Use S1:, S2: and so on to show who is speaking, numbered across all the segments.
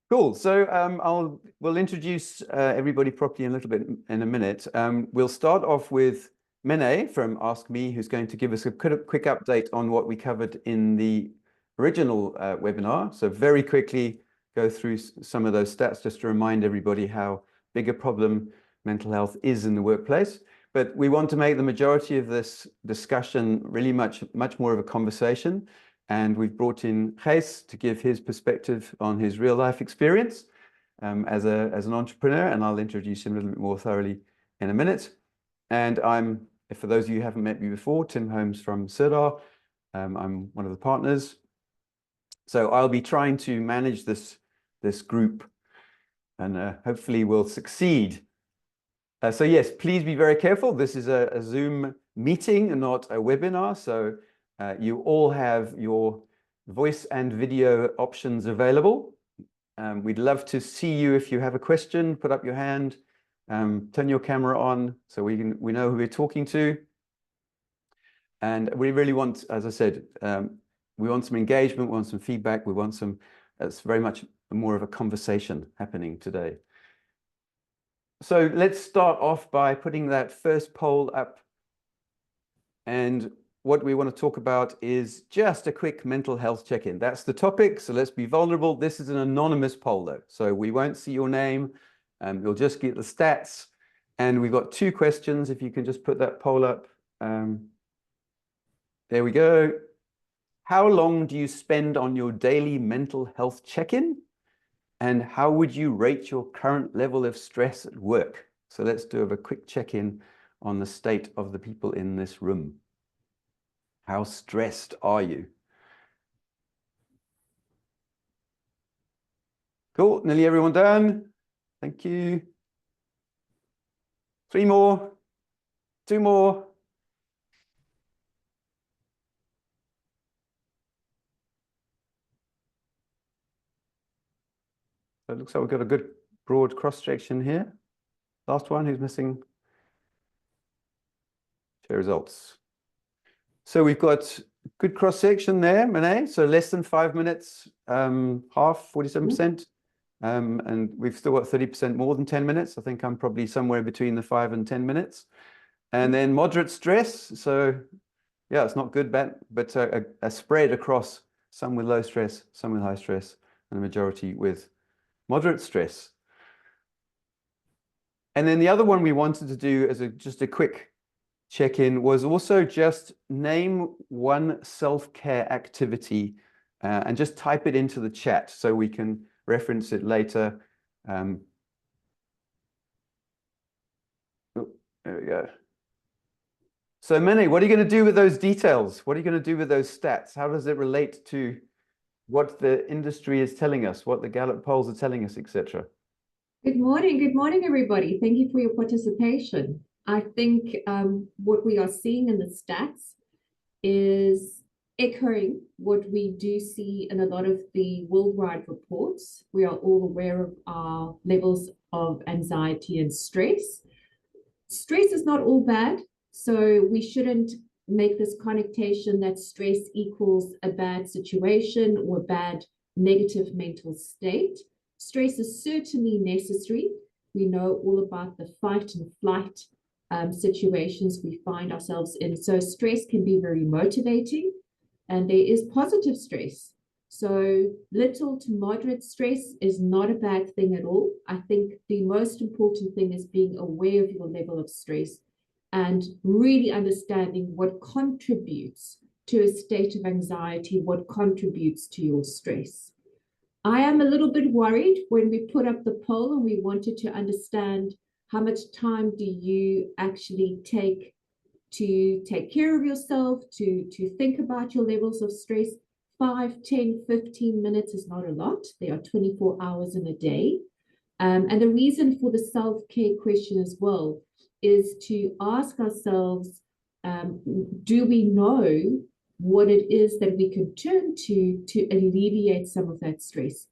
S1: Cool. So we'll introduce everybody properly in a little bit in a minute. We'll start off with Mene from Ask Me, who's going to give us a quick update on what we covered in the original webinar. So very quickly go through some of those stats just to remind everybody how big a problem mental health is in the workplace. But we want to make the majority of this discussion really much more of a conversation. And we've brought in Gijs to give his perspective on his real life experience as an entrepreneur, and I'll introduce him a little bit more thoroughly in a minute. And for those of you who haven't met me before, Tim Holmes from Sirdar. I'm one of the partners. So I'll be trying to manage this group, and hopefully we'll succeed. So yes, please be very careful. This is a Zoom meeting, not a webinar. So you all have your voice and video options available. We'd love to see you. If you have a question, put up your hand, turn your camera on so we know who we're talking to. And we really want, as I said, we want some engagement, we want some feedback, we want it's very much more of a conversation happening today. So let's start off by putting that first poll up. And what we want to talk about is just a quick mental health check-in. That's the topic, so let's be vulnerable. This is an anonymous poll though, so we won't see your name. You'll just get the stats. And we've got 2 questions, if you can just put that poll up. There we go. How long do you spend on your daily mental health check-in? And how would you rate your current level of stress at work? So let's do a quick check-in on the state of the people in this room. How stressed are you? Cool, nearly everyone done. Thank you. 3 more, 2 more. So it looks like we've got a good broad cross-section here. Last one, who's missing? Share results. So we've got good cross-section there, Mene. So less than 5 minutes, half, 47%. And we've still got 30% more than 10 minutes. I think I'm probably somewhere between the 5 and 10 minutes. And then moderate stress. So yeah, it's not good, but a spread across some with low stress, some with high stress, and a majority with moderate stress. And then the other one we wanted to do as just a quick check-in was also just name one self-care activity and just type it into the chat so we can reference it later. Oh, there we go. So Mene, what are you going to do with those details? What are you going to do with those stats? How does it relate to what the industry is telling us, what the Gallup polls are telling us, etc.?
S2: Good morning, everybody. Thank you for your participation. I think what we are seeing in the stats is echoing what we do see in a lot of the worldwide reports. We are all aware of our levels of anxiety and stress. Stress is not all bad, so we shouldn't make this connotation that stress equals a bad situation or a bad negative mental state. Stress is certainly necessary. We know all about the fight and flight situations we find ourselves in. So stress can be very motivating, and there is positive stress. So little to moderate stress is not a bad thing at all. I think the most important thing is being aware of your level of stress and really understanding what contributes to a state of anxiety, what contributes to your stress. I am a little bit worried when we put up the poll and we wanted to understand how much time do you actually take to take care of yourself, to think about your levels of stress. 5, 10, 15 minutes is not a lot. There are 24 hours in a day. And the reason for the self-care question as well is to ask ourselves, do we know what it is that we can turn to alleviate some of that stress?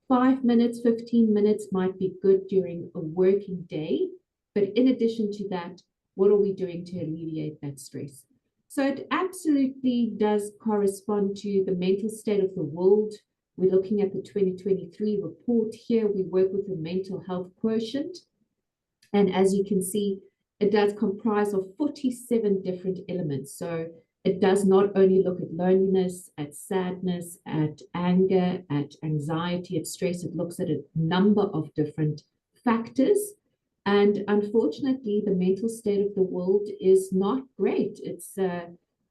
S2: 5 minutes, 15 minutes might be good during a working day. But in addition to that, what are we doing to alleviate that stress? So it absolutely does correspond to the mental state of the world. We're looking at the 2023 report here. We work with the mental health quotient. And as you can see, it does comprise of 47 different elements. So it does not only look at loneliness, at sadness, at anger, at anxiety, at stress. It looks at a number of different factors. And unfortunately, the mental state of the world is not great. It's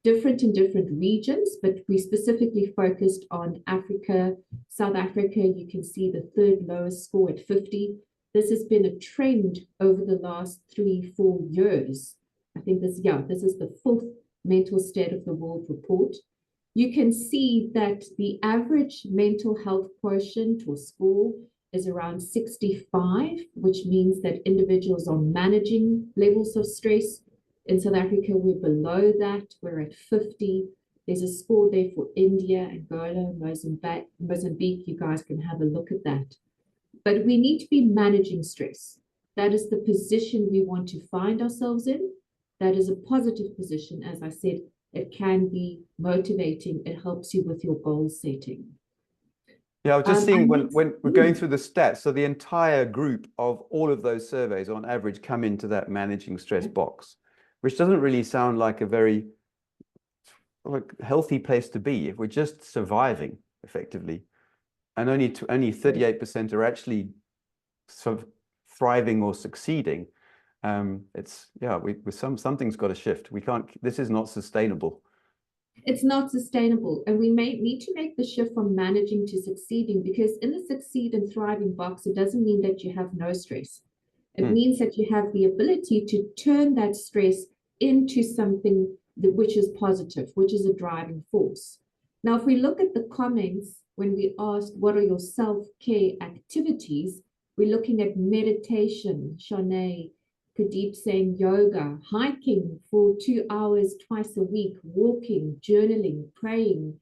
S2: different in different regions, but we specifically focused on Africa. South Africa, you can see the third lowest score at 50. This has been a trend over the last 3-4 years. I think this is the fourth mental state of the world report. You can see that the average mental health quotient or score is around 65, which means that individuals are managing levels of stress. In South Africa, we're below that. We're at 50. There's a score there for India, Angola, Mozambique. You guys can have a look at that. But we need to be managing stress. That is the position we want to find ourselves in. That is a positive position. As I said, it can be motivating. It helps you with your goal setting.
S1: Yeah, I was just seeing when we're going through the stats, so the entire group of all of those surveys on average come into that managing stress box, which doesn't really sound like a very healthy place to be if we're just surviving effectively. And only 38% are actually sort of thriving or succeeding. Something's got to shift. We can't. This is not sustainable.
S2: It's not sustainable, and we may need to make the shift from managing to succeeding, because in the succeed and thriving box, it doesn't mean that you have no stress. It means that you have the ability to turn that stress into something which is positive, which is a driving force. Now, if we look at the comments, when we asked, what are your self-care activities? We're looking at meditation, Shanae, Pradeep saying yoga, hiking for 2 hours twice a week, walking, journaling, praying.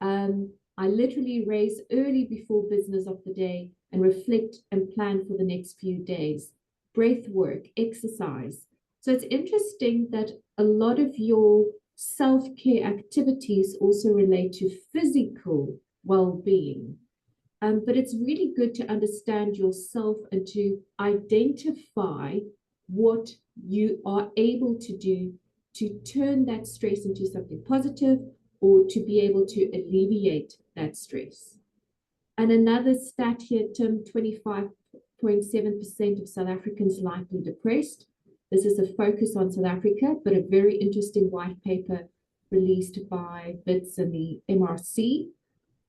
S2: I literally raise early before business of the day and reflect and plan for the next few days. Breath work, exercise. So it's interesting that a lot of your self-care activities also relate to physical well-being. But it's really good to understand yourself and to identify what you are able to do to turn that stress into something positive, or to be able to alleviate that stress. And another stat here, Tim, 25.7% of South Africans likely depressed. This is a focus on South Africa, but a very interesting white paper released by BITS and the MRC.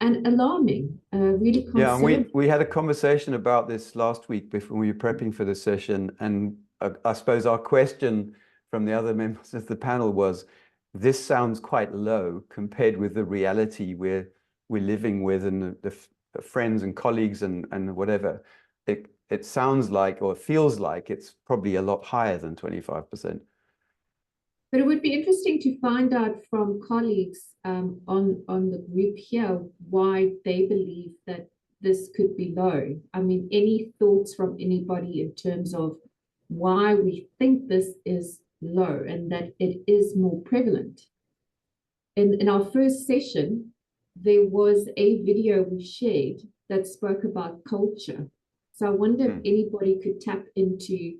S2: And alarming, really concerning.
S1: Yeah, and we had a conversation about this last week before we were prepping for the session, and I suppose our question from the other members of the panel was, this sounds quite low compared with the reality we're living with, and the friends and colleagues and whatever. It sounds like, or feels like, it's probably a lot higher than 25%.
S2: But it would be interesting to find out from colleagues on the group here why they believe that this could be low. I mean, any thoughts from anybody in terms of why we think this is low and that it is more prevalent? In our first session, there was a video we shared that spoke about culture. So I wonder if anybody could tap into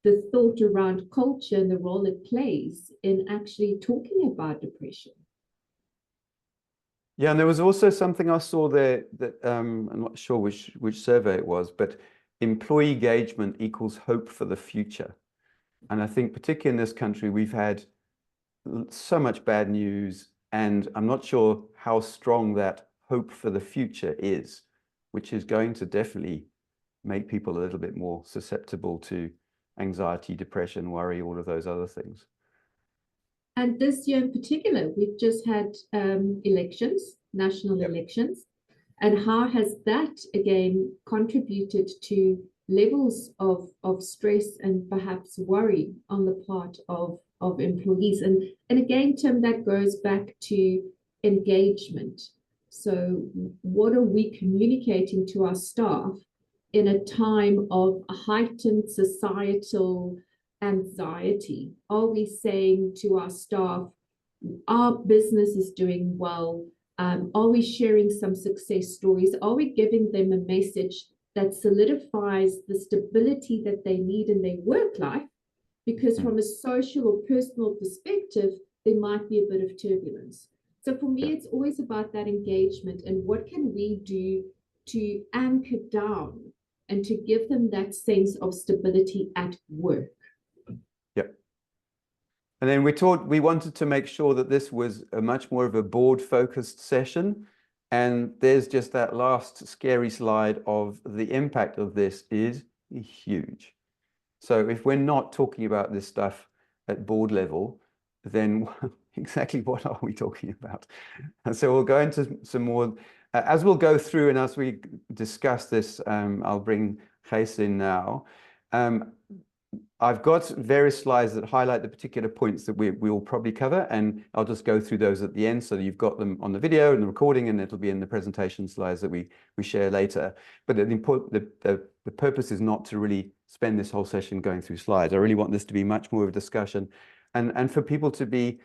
S2: the thought around culture and the role it plays in actually talking about depression.
S1: Yeah, and there was also something I saw there that I'm not sure which survey it was, but employee engagement equals hope for the future. And I think particularly in this country, we've had so much bad news, and I'm not sure how strong that hope for the future is, which is going to definitely make people a little bit more susceptible to anxiety, depression, worry, all of those other things.
S2: And this year in particular, we've just had elections, national elections. And how has that, again, contributed to levels of stress and perhaps worry on the part of employees? And again, Tim, that goes back to engagement. So what are we communicating to our staff in a time of a heightened societal anxiety? Are we saying to our staff, our business is doing well, Are we sharing some success stories? Are we giving them a message that solidifies the stability that they need in their work life? Because from a social or personal perspective, there might be a bit of turbulence. So for me, it's always about that engagement and what can we do to anchor down and to give them that sense of stability at work.
S1: Yep. And then we wanted to make sure that this was a much more of a board-focused session. And there's just that last scary slide of the impact of this is huge. So if we're not talking about this stuff at board level, then exactly what are we talking about? And so we'll go into some more, as we'll go through and as we discuss this, I'll bring Gijs in now. I've got various slides that highlight the particular points that we will probably cover, and I'll just go through those at the end so that you've got them on the video and the recording, and it'll be in the presentation slides that we share later. But the purpose is not to really spend this whole session going through slides. I really want this to be much more of a discussion and for people to be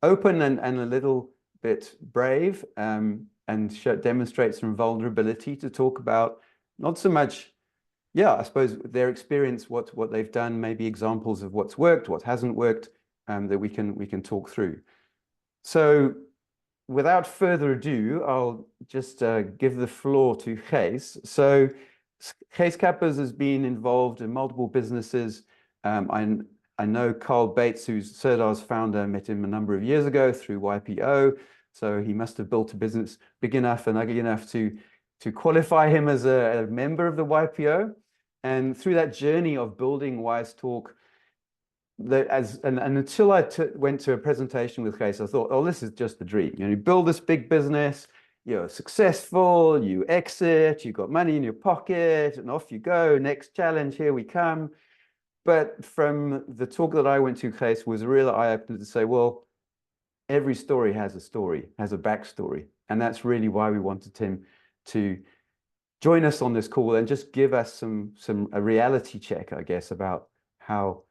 S1: open and a little bit brave and demonstrate some vulnerability to talk about not so much, I suppose their experience, what they've done, maybe examples of what's worked, what hasn't worked, that we can talk through. So without further ado, I'll just give the floor to Gijs. So Gijs Kappers has been involved in multiple businesses. I know Carl Bates, who's Serdar's founder, met him a number of years ago through YPO. So he must have built a business big enough and ugly enough to qualify him as a member of the YPO. And through that journey of building WiseTalk, until I went to a presentation with Gijs, I thought, oh, this is just the dream. You build this big business, you're successful, you exit, you've got money in your pocket, and off you go. Next challenge, here we come. But from the talk that I went to, Gijs, was a real eye-opener to say, well, every story has a story, has a backstory. And that's really why we wanted him to join us on this call and just give us a reality check, I guess, about how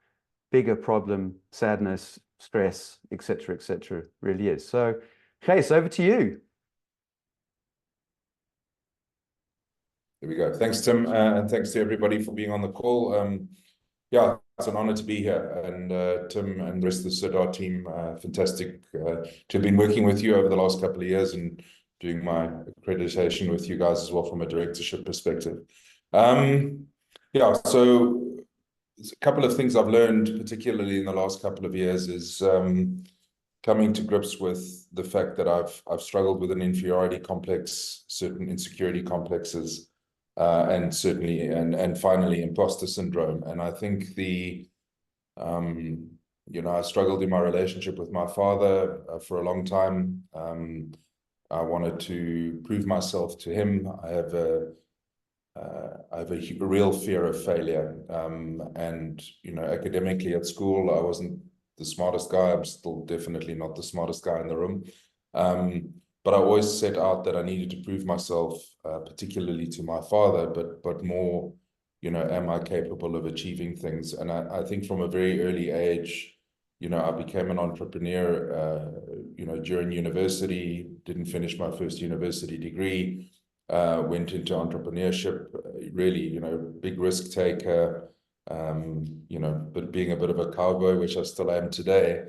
S1: big a problem sadness, stress, et cetera, really is. So, Gijs, over to you.
S3: There we go. Thanks, Tim, and thanks to everybody for being on the call. Yeah, it's an honor to be here, and Tim and the rest of the Sirdar team, fantastic to have been working with you over the last couple of years and doing my accreditation with you guys as well from a directorship perspective. Yeah, so a couple of things I've learned, particularly in the last couple of years, is coming to grips with the fact that I've struggled with an inferiority complex, certain insecurity complexes, and certainly and finally imposter syndrome. And I think I struggled in my relationship with my father for a long time. I wanted to prove myself to him. I have a real fear of failure, and academically at school I wasn't the smartest guy. I'm still definitely not the smartest guy in the room. But I always set out that I needed to prove myself, particularly to my father, but more, am I capable of achieving things? And I think from a very early age, I became an entrepreneur, during university, didn't finish my first university degree, went into entrepreneurship, really, big risk taker, but being a bit of a cowboy, which I still am today.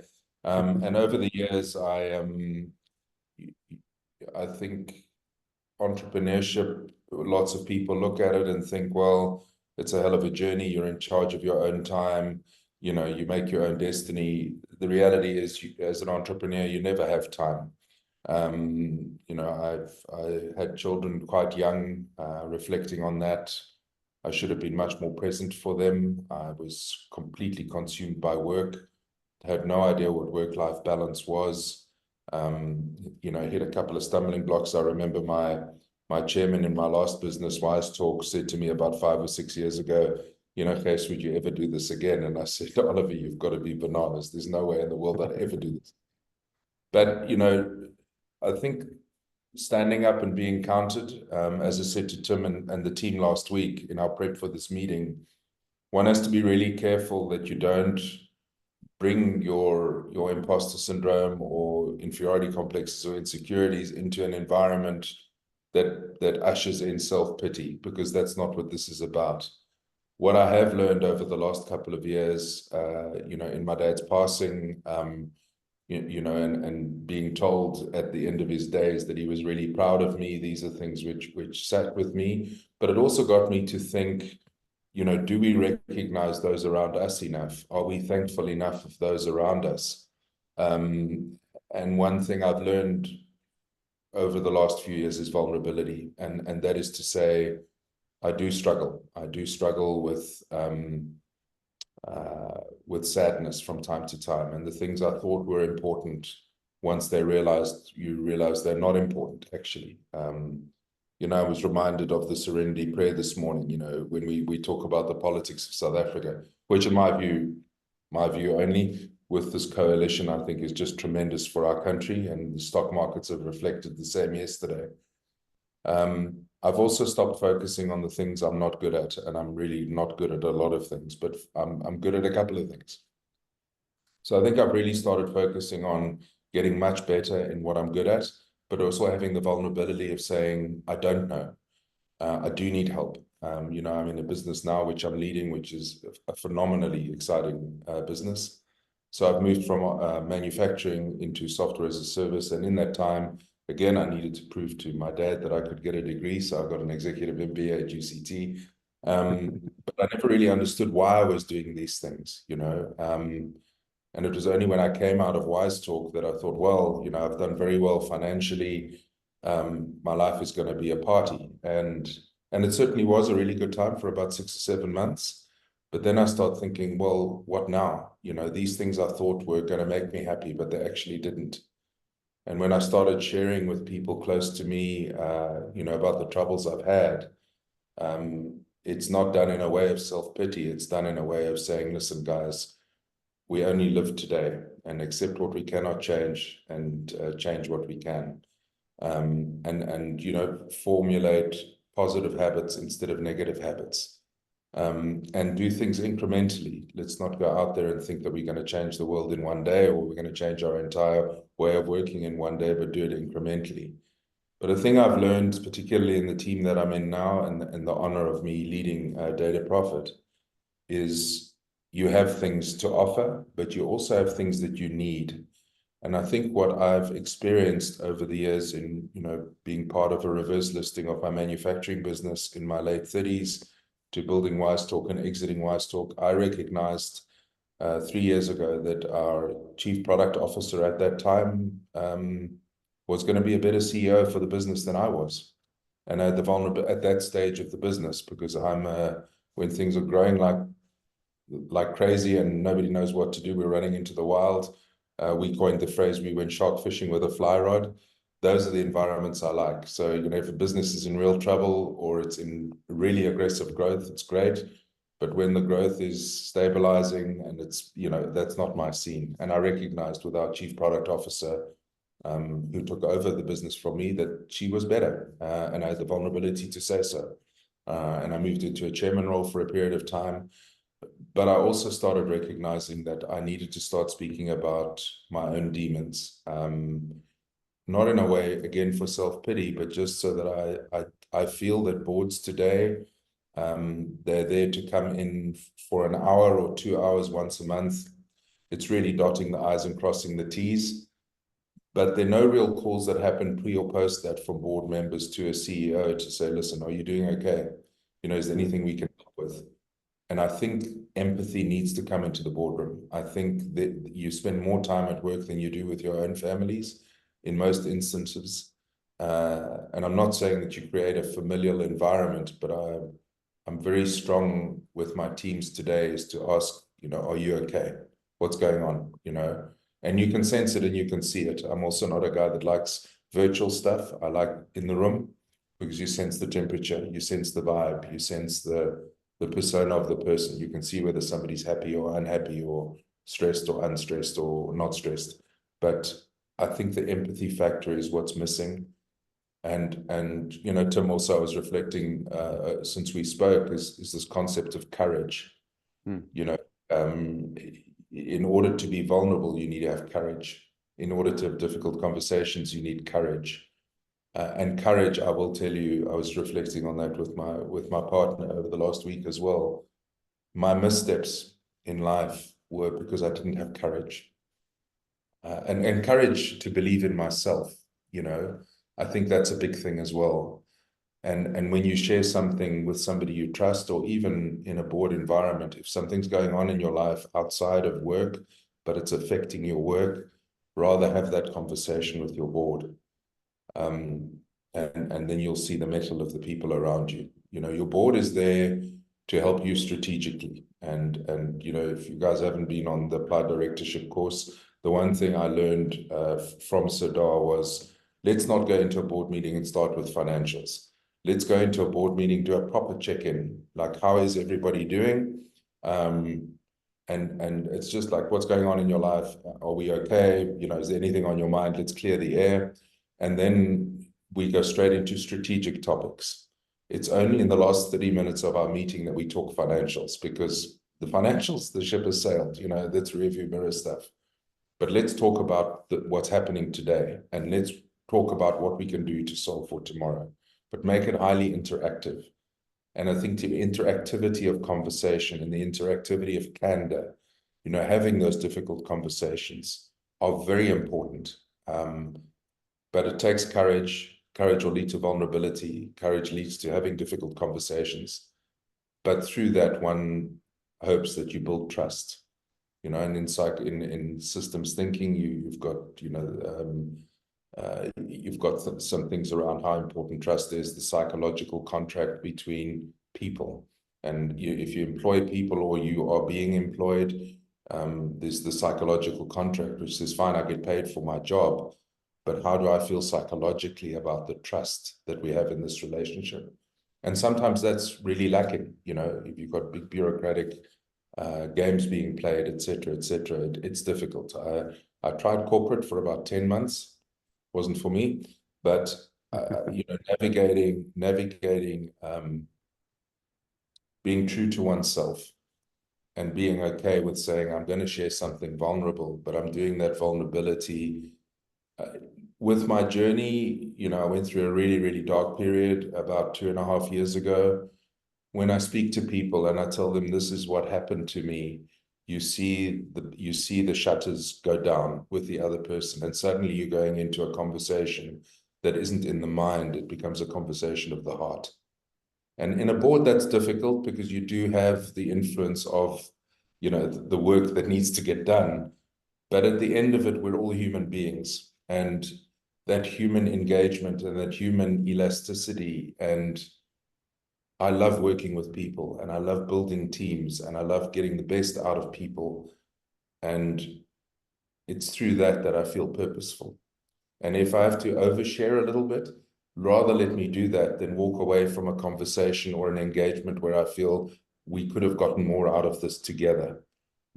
S3: And over the years, I think entrepreneurship, lots of people look at it and think, well, it's a hell of a journey. You're in charge of your own time. You make your own destiny. The reality is, as an entrepreneur, you never have time. I had children quite young, reflecting on that. I should have been much more present for them. I was completely consumed by work. I had no idea what work-life balance was. Hit a couple of stumbling blocks. I remember my chairman in my last business, WiseTalk, said to me about 5 or 6 years ago, Gijs, would you ever do this again? And I said, Oliver, you've got to be bananas. There's no way in the world I'd ever do this. But, I think standing up and being counted, as I said to Tim and the team last week in our prep for this meeting, one has to be really careful that you don't bring your imposter syndrome or inferiority complexes or insecurities into an environment that ushers in self-pity, because that's not what this is about. What I have learned over the last couple of years, in my dad's passing, and being told at the end of his days that he was really proud of me, these are things which sat with me. But it also got me to think, do we recognize those around us enough? Are we thankful enough of those around us? And one thing I've learned over the last few years is vulnerability. And that is to say, I do struggle. I do struggle with sadness from time to time. And the things I thought were important, once you realize they're not important, actually. I was reminded of the Serenity Prayer this morning, when we talk about the politics of South Africa, which in my view only, with this coalition, I think is just tremendous for our country, and the stock markets have reflected the same yesterday. I've also stopped focusing on the things I'm not good at, and I'm really not good at a lot of things, but I'm good at a couple of things. So I think I've really started focusing on getting much better in what I'm good at, but also having the vulnerability of saying, I don't know. I do need help. I'm in a business now which I'm leading, which is a phenomenally exciting business. So I've moved from manufacturing into software as a service, and in that time, again, I needed to prove to my dad that I could get a degree, so I got an executive MBA at UCT. But I never really understood why I was doing these things, and it was only when I came out of Wise Talk that I thought, well, I've done very well financially. My life is going to be a party. And it certainly was a really good time for about 6 or 7 months. But then I start thinking, well, what now? These things I thought were going to make me happy, but they actually didn't. And when I started sharing with people close to me, about the troubles I've had, it's not done in a way of self-pity. It's done in a way of saying, listen, guys, we only live today, and accept what we cannot change and change what we can. And formulate positive habits instead of negative habits. And do things incrementally. Let's not go out there and think that we're going to change the world in one day, or we're going to change our entire way of working in one day, but do it incrementally. But a thing I've learned, particularly in the team that I'm in now, and the honor of me leading Data Profit, is you have things to offer, but you also have things that you need. And I think what I've experienced over the years in, being part of a reverse listing of my manufacturing business in my late 30s, to building Wise Talk and exiting Wise Talk, I recognized 3 years ago that our chief product officer at that time was going to be a better CEO for the business than I was. And I had the vulnerability at that stage of the business, because when things are growing like crazy and nobody knows what to do, we're running into the wild. We coined the phrase, we went shark fishing with a fly rod. Those are the environments I like. So, if a business is in real trouble or it's in really aggressive growth, it's great. But when the growth is stabilizing and it's, that's not my scene. And I recognized with our chief product officer, who took over the business from me, that she was better. And I had the vulnerability to say so. And I moved into a chairman role for a period of time. But I also started recognizing that I needed to start speaking about my own demons. Not in a way, again, for self-pity, but just so that I feel that boards today, they're there to come in for an hour or 2 hours once a month. It's really dotting the I's and crossing the T's. But there are no real calls that happen pre or post that from board members to a CEO to say, listen, are you doing okay? Is there anything we can help with? And I think empathy needs to come into the boardroom. I think that you spend more time at work than you do with your own families in most instances. And I'm not saying that you create a familial environment, but I'm very strong with my teams today is to ask, are you okay? What's going on? And you can sense it and you can see it. I'm also not a guy that likes virtual stuff. I like in the room, because you sense the temperature, you sense the vibe, you sense the persona of the person. You can see whether somebody's happy or unhappy, or stressed or unstressed, or not stressed. But I think the empathy factor is what's missing. And Tim, also I was reflecting since we spoke is this concept of courage. in order to be vulnerable, you need to have courage. In order to have difficult conversations, you need courage. And courage, I will tell you, I was reflecting on that with my partner over the last week as well. My missteps in life were because I didn't have courage. And courage to believe in myself, you know, I think that's a big thing as well. And when you share something with somebody you trust, or even in a board environment, if something's going on in your life outside of work, but it's affecting your work, rather have that conversation with your board. And then you'll see the mettle of the people around you. You know, your board is there to help you strategically. And you know, if you guys haven't been on the Applied Directorship course, the one thing I learned from Sardar was, let's not go into a board meeting and start with financials. Let's go into a board meeting, do a proper check-in, like how is everybody doing? And it's just like, what's going on in your life? Are we okay? You know, is there anything on your mind? Let's clear the air. And then we go straight into strategic topics. It's only in the last 30 minutes of our meeting that we talk financials, because the financials, the ship has sailed, you know, that's rearview mirror stuff. But let's talk about what's happening today, and let's talk about what we can do to solve for tomorrow, but make it highly interactive. And I think the interactivity of conversation and the interactivity of candor, you know, having those difficult conversations are very important. But it takes courage. Courage will lead to vulnerability. Courage leads to having difficult conversations. But through that, one hopes that you build trust. You know, and in systems thinking, you've got, you know, you've got some things around how important trust is, the psychological contract between people. And if you employ people or you are being employed, there's the psychological contract, which says, fine, I get paid for my job, but how do I feel psychologically about the trust that we have in this relationship? And sometimes that's really lacking, you know, if you've got big bureaucratic games being played, etc., etc. It's difficult. I tried corporate for about 10 months. Wasn't for me, but you know, navigating, being true to oneself and being okay with saying, I'm going to share something vulnerable, but I'm doing that vulnerability with my journey. You know, I went through a really, really dark period about 2.5 years ago. When I speak to people and I tell them this is what happened to me, you see the shutters go down with the other person, and suddenly you're going into a conversation that isn't in the mind. It becomes a conversation of the heart. And in a board, that's difficult because you do have the influence of, you know, the work that needs to get done. But at the end of it, we're all human beings, and that human engagement and that human elasticity, and I love working with people, and I love building teams, and I love getting the best out of people. And it's through that I feel purposeful. And if I have to overshare a little bit, rather let me do that than walk away from a conversation or an engagement where I feel we could have gotten more out of this together.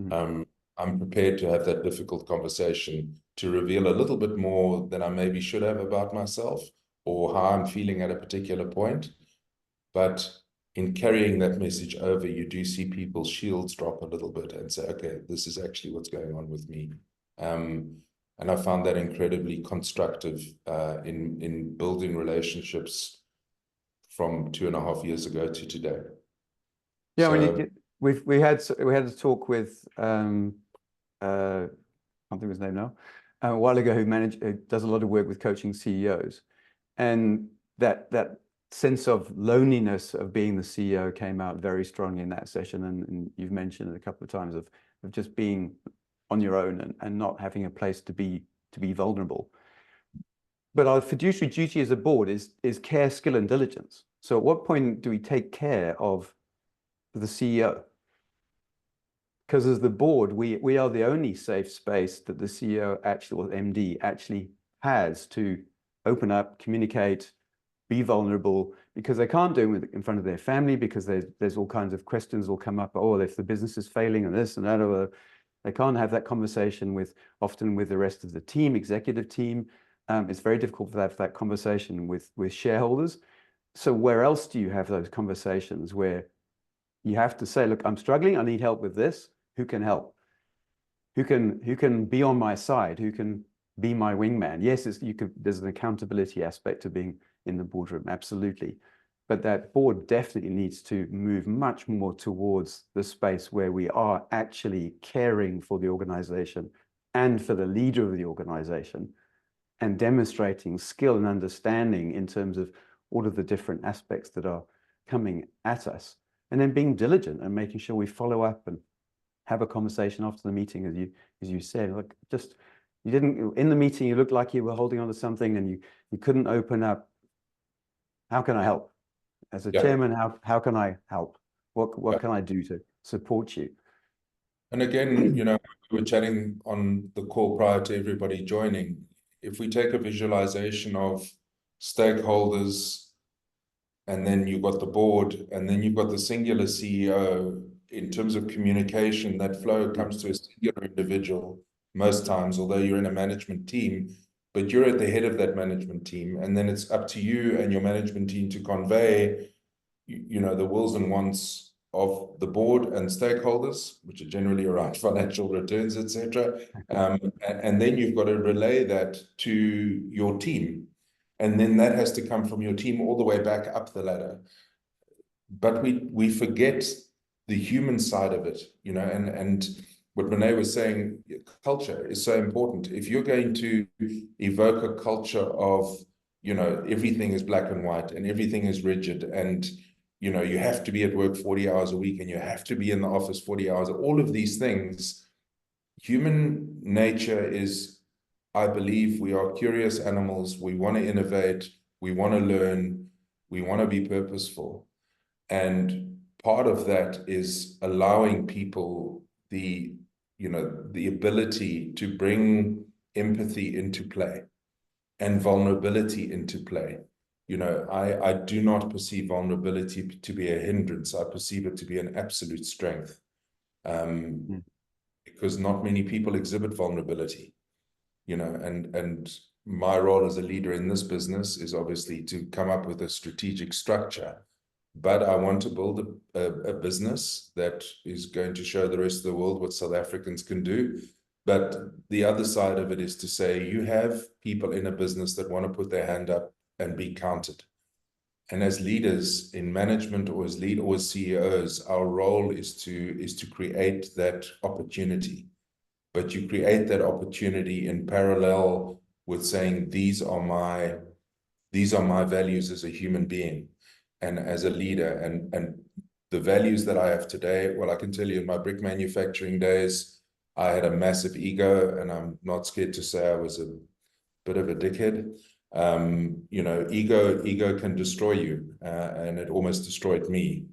S3: I'm prepared to have that difficult conversation to reveal a little bit more than I maybe should have about myself or how I'm feeling at a particular point. But in carrying that message over, you do see people's shields drop a little bit and say, okay, this is actually what's going on with me. And I found that incredibly constructive in building relationships from 2.5 years ago to today.
S1: Yeah,
S3: So,
S1: we had a talk with I can't think of his name now, a while ago, who does a lot of work with coaching CEOs, and that sense of loneliness of being the CEO came out very strongly in that session, and you've mentioned it a couple of times of just being on your own and not having a place to be vulnerable. But our fiduciary duty as a board is care, skill, and diligence. So at what point do we take care of the CEO? Because as the board, we are the only safe space that the CEO actually, or MD actually has to open up, communicate, be vulnerable, because they can't do it in front of their family, because there's all kinds of questions will come up. Oh, if the business is failing and this and that, or they can't have that conversation often with the rest of the team, executive team. It's very difficult for that conversation with shareholders. So where else do you have those conversations where you have to say, look, I'm struggling, I need help with this, who can help? who can be on my side, who can be my wingman. Yes, there's an accountability aspect to being in the boardroom, absolutely. But that board definitely needs to move much more towards the space where we are actually caring for the organization and for the leader of the organization, and demonstrating skill and understanding in terms of all of the different aspects that are coming at us, and then being diligent and making sure we follow up and have a conversation after the meeting, as you said. Like, just, you didn't, in the meeting you looked like you were holding on to something and you couldn't open up. How can I help? As a chairman, how can I help? What can I do to support you?
S3: And again, you know, we were chatting on the call prior to everybody joining. If we take a visualization of stakeholders, and then you've got the board, and then you've got the singular CEO, in terms of communication, that flow comes to a singular individual most times, although you're in a management team, but you're at the head of that management team. And then it's up to you and your management team to convey, you know, the wills and wants of the board and stakeholders, which are generally around financial returns, etc. And then you've got to relay that to your team. And then that has to come from your team all the way back up the ladder. But we forget the human side of it, you know, and what Renee was saying, culture is so important. If you're going to evoke a culture of, you know, everything is black and white and everything is rigid, and, you know, you have to be at work 40 hours a week and you have to be in the office 40 hours, all of these things, human nature is, I believe, we are curious animals. We want to innovate. We want to learn. We want to be purposeful. And part of that is allowing people the, you know, the ability to bring empathy into play and vulnerability into play. You know, I do not perceive vulnerability to be a hindrance. I perceive it to be an absolute strength, because not many people exhibit vulnerability, you know, and my role as a leader in this business is obviously to come up with a strategic structure. But I want to build a business that is going to show the rest of the world what South Africans can do. But the other side of it is to say, you have people in a business that want to put their hand up and be counted. And as leaders in management or as CEOs, our role is to create that opportunity. But you create that opportunity in parallel with saying, these are my values as a human being and as a leader, and the values that I have today. Well, I can tell you in my brick manufacturing days, I had a massive ego, and I'm not scared to say I was a bit of a dickhead. You know, ego can destroy you, and it almost destroyed me.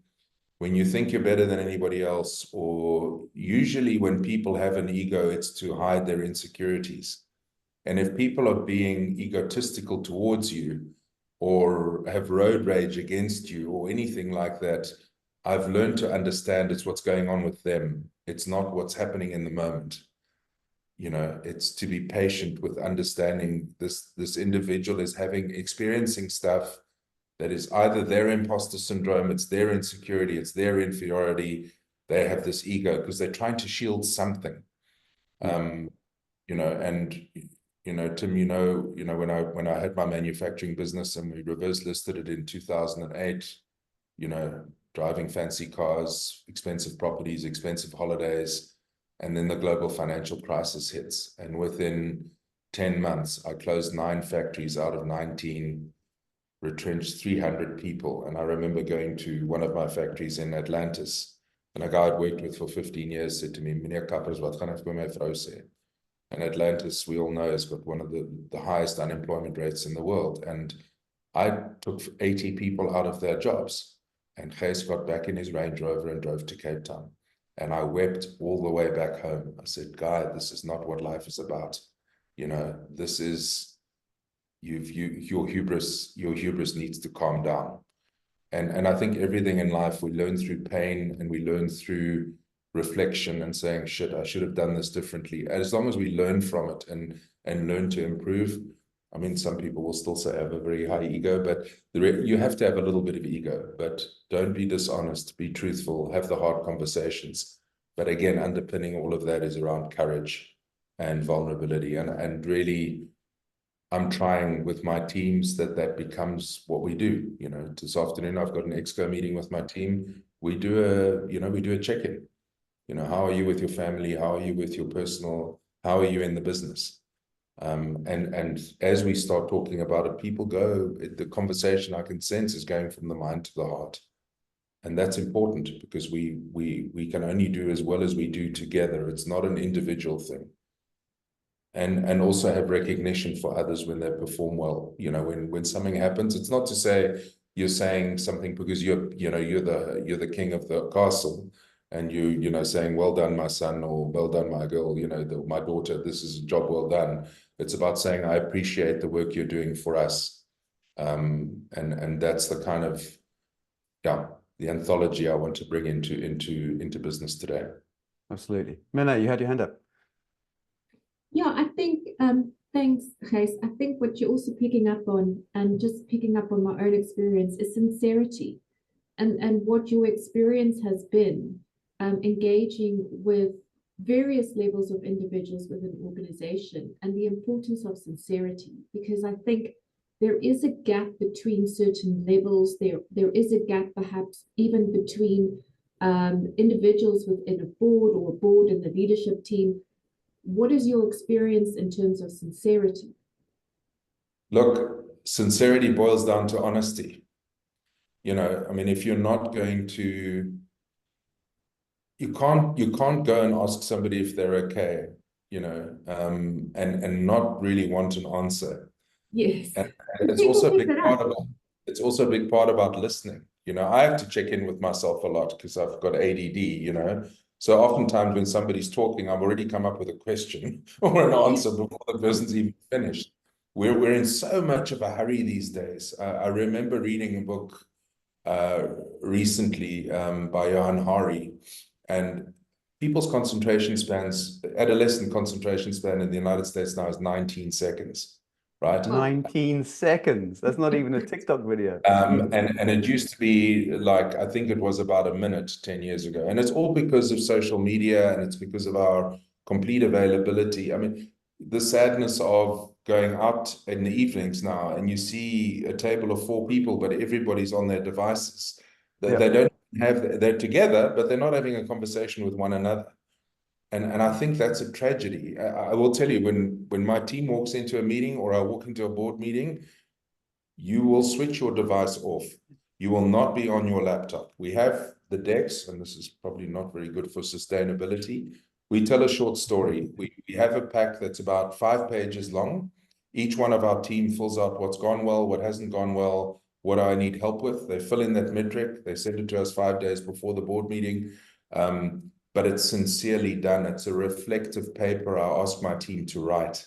S3: When you think you're better than anybody else, or usually when people have an ego, it's to hide their insecurities. And if people are being egotistical towards you, or have road rage against you, or anything like that, I've learned to understand it's what's going on with them. It's not what's happening in the moment. You know, it's to be patient with understanding this individual is experiencing stuff that is either their imposter syndrome, it's their insecurity, it's their inferiority. They have this ego because they're trying to shield something. You know, and you know, Tim, you know, when I had my manufacturing business and we reverse listed it in 2008, you know, driving fancy cars, expensive properties, expensive holidays, and then the global financial crisis hits. And within 10 months, I closed 9 factories out of 19, retrenched 300 people. And I remember going to one of my factories in Atlantis, and a guy I'd worked with for 15 years said to me, "Meneer Kappers, wat gaan ek vir my vrou sê?" And Atlantis, we all know, has got one of the highest unemployment rates in the world. And I took 80 people out of their jobs. And Gijs got back in his Range Rover and drove to Cape Town. And I wept all the way back home. I said, "Guy, this is not what life is about. You know, this is, your hubris needs to calm down." And I think everything in life we learn through pain, and we learn through reflection and saying, shit, I should have done this differently. As long as we learn from it and learn to improve. I mean, some people will still say I have a very high ego, but you have to have a little bit of ego, but don't be dishonest, be truthful, have the hard conversations, But again, underpinning all of that is around courage and vulnerability. And really, I'm trying with my teams that becomes what we do. You know, this afternoon, I've got an exco meeting with my team. We do a check-in. You know, how are you with your family? How are you with your personal? How are you in the business? And as we start talking about it, people go, the conversation I can sense is going from the mind to the heart. And that's important because we can only do as well as we do together. It's not an individual thing. And also have recognition for others when they perform well. You know, when something happens, it's not to say you're saying something because you're the king of the castle, and you know saying well done my son, or well done my girl, you know, my daughter, this is a job well done. It's about saying I appreciate the work you're doing for us, and that's the kind of the anthology I want to bring into business today.
S1: Absolutely. Mene, you had your hand up.
S2: Yeah, I think, thanks, Gijs. I think what you're also picking up on, and just picking up on my own experience, is sincerity, and what your experience has been, engaging with various levels of individuals within an organization, and the importance of sincerity, because I think there is a gap between certain levels. There is a gap perhaps even between individuals within a board, or a board and the leadership team. What is your experience in terms of sincerity?
S3: Look, sincerity boils down to honesty. You know, I mean, if you're not going to, you can't go and ask somebody if they're okay, you know, and not really want an answer.
S2: Yes.
S3: And it's also a big part about listening. You know, I have to check in with myself a lot because I've got ADD, you know. So oftentimes when somebody's talking, I've already come up with a question or an answer before the person's even finished. We're in so much of a hurry these days. I remember reading a book recently by Johan Hari, and people's concentration spans, adolescent concentration span in the United States now is 19 seconds, right?
S1: 19 seconds. That's not even a TikTok video.
S3: And it used to be like, I think it was about a minute 10 years ago. And it's all because of social media, and it's because of our complete availability. I mean, the sadness of going out in the evenings now, and you see a table of 4 people, but everybody's on their devices. They don't have, they're together, but they're not having a conversation with one another. And I think that's a tragedy. I will tell you, when my team walks into a meeting, or I walk into a board meeting, you will switch your device off. You will not be on your laptop. We have the decks, and this is probably not very good for sustainability. We tell a short story. We have a pack that's about 5 pages long. Each one of our team fills out what's gone well, what hasn't gone well, what I need help with. They fill in that metric. They send it to us 5 days before the board meeting. But it's sincerely done. It's a reflective paper I ask my team to write.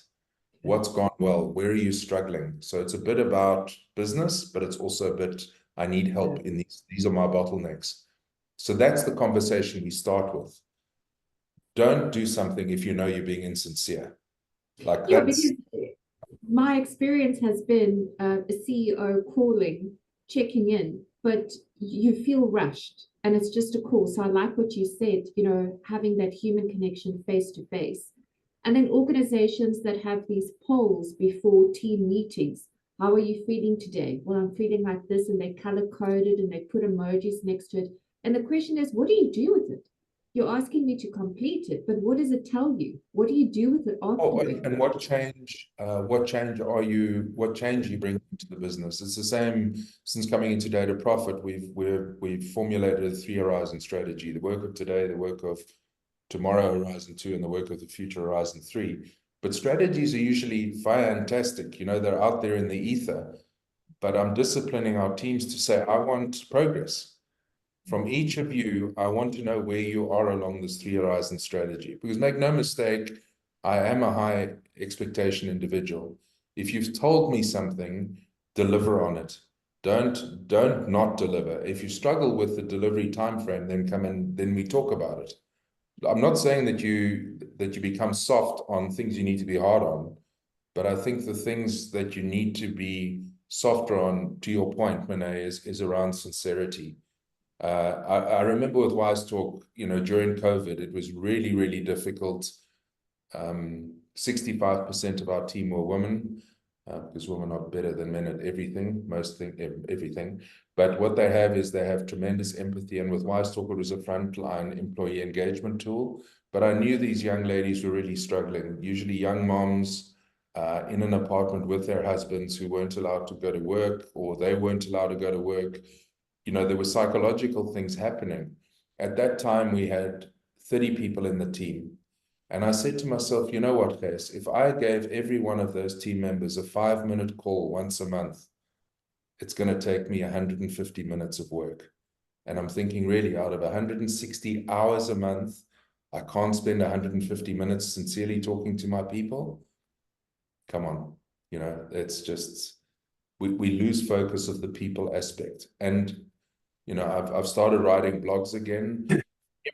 S3: What's gone well? Where are you struggling? So it's a bit about business, but it's also a bit, I need help in these. These are my bottlenecks. So that's the conversation we start with. Don't do something if you know you're being insincere. Like
S2: Because my experience has been a CEO calling, checking in, but you feel rushed, and it's just a call. So I like what you said, you know, having that human connection face to face. And then organizations that have these polls before team meetings. How are you feeling today? Well, I'm feeling like this, and they color coded and they put emojis next to it. And the question is, what do you do with it? You're asking me to complete it, but what does it tell you? What do you do with it afterwards?
S3: And what change are you bringing to the business? It's the same since coming into Data Profit. We've formulated a 3 horizon strategy: the work of today, the work of tomorrow, horizon 2, and the work of the future, horizon 3. But strategies are usually fantastic. You know, they're out there in the ether. But I'm disciplining our teams to say, I want progress. From each of you, I want to know where you are along this 3 horizon strategy. Because make no mistake, I am a high expectation individual. If you've told me something, deliver on it. Don't not deliver. If you struggle with the delivery time frame, then come in, then we talk about it. I'm not saying that you become soft on things you need to be hard on, but I think the things that you need to be softer on, to your point, Mene, is around sincerity. I remember with Wise Talk, you know, during COVID, it was really, really difficult. 65% of our team were women, because women are better than men at everything, everything. But what they have is they have tremendous empathy. And with Wise Talk, it was a frontline employee engagement tool. But I knew these young ladies were really struggling, usually young moms in an apartment with their husbands who weren't allowed to go to work, or they weren't allowed to go to work. You know, there were psychological things happening. At that time, we had 30 people in the team. And I said to myself, you know what, Gijs, if I gave every one of those team members a 5-minute call once a month, it's going to take me 150 minutes of work. And I'm thinking, really, out of 160 hours a month, I can't spend 150 minutes sincerely talking to my people. Come on, you know, it's just, we lose focus of the people aspect. And, you know, I've started writing blogs again.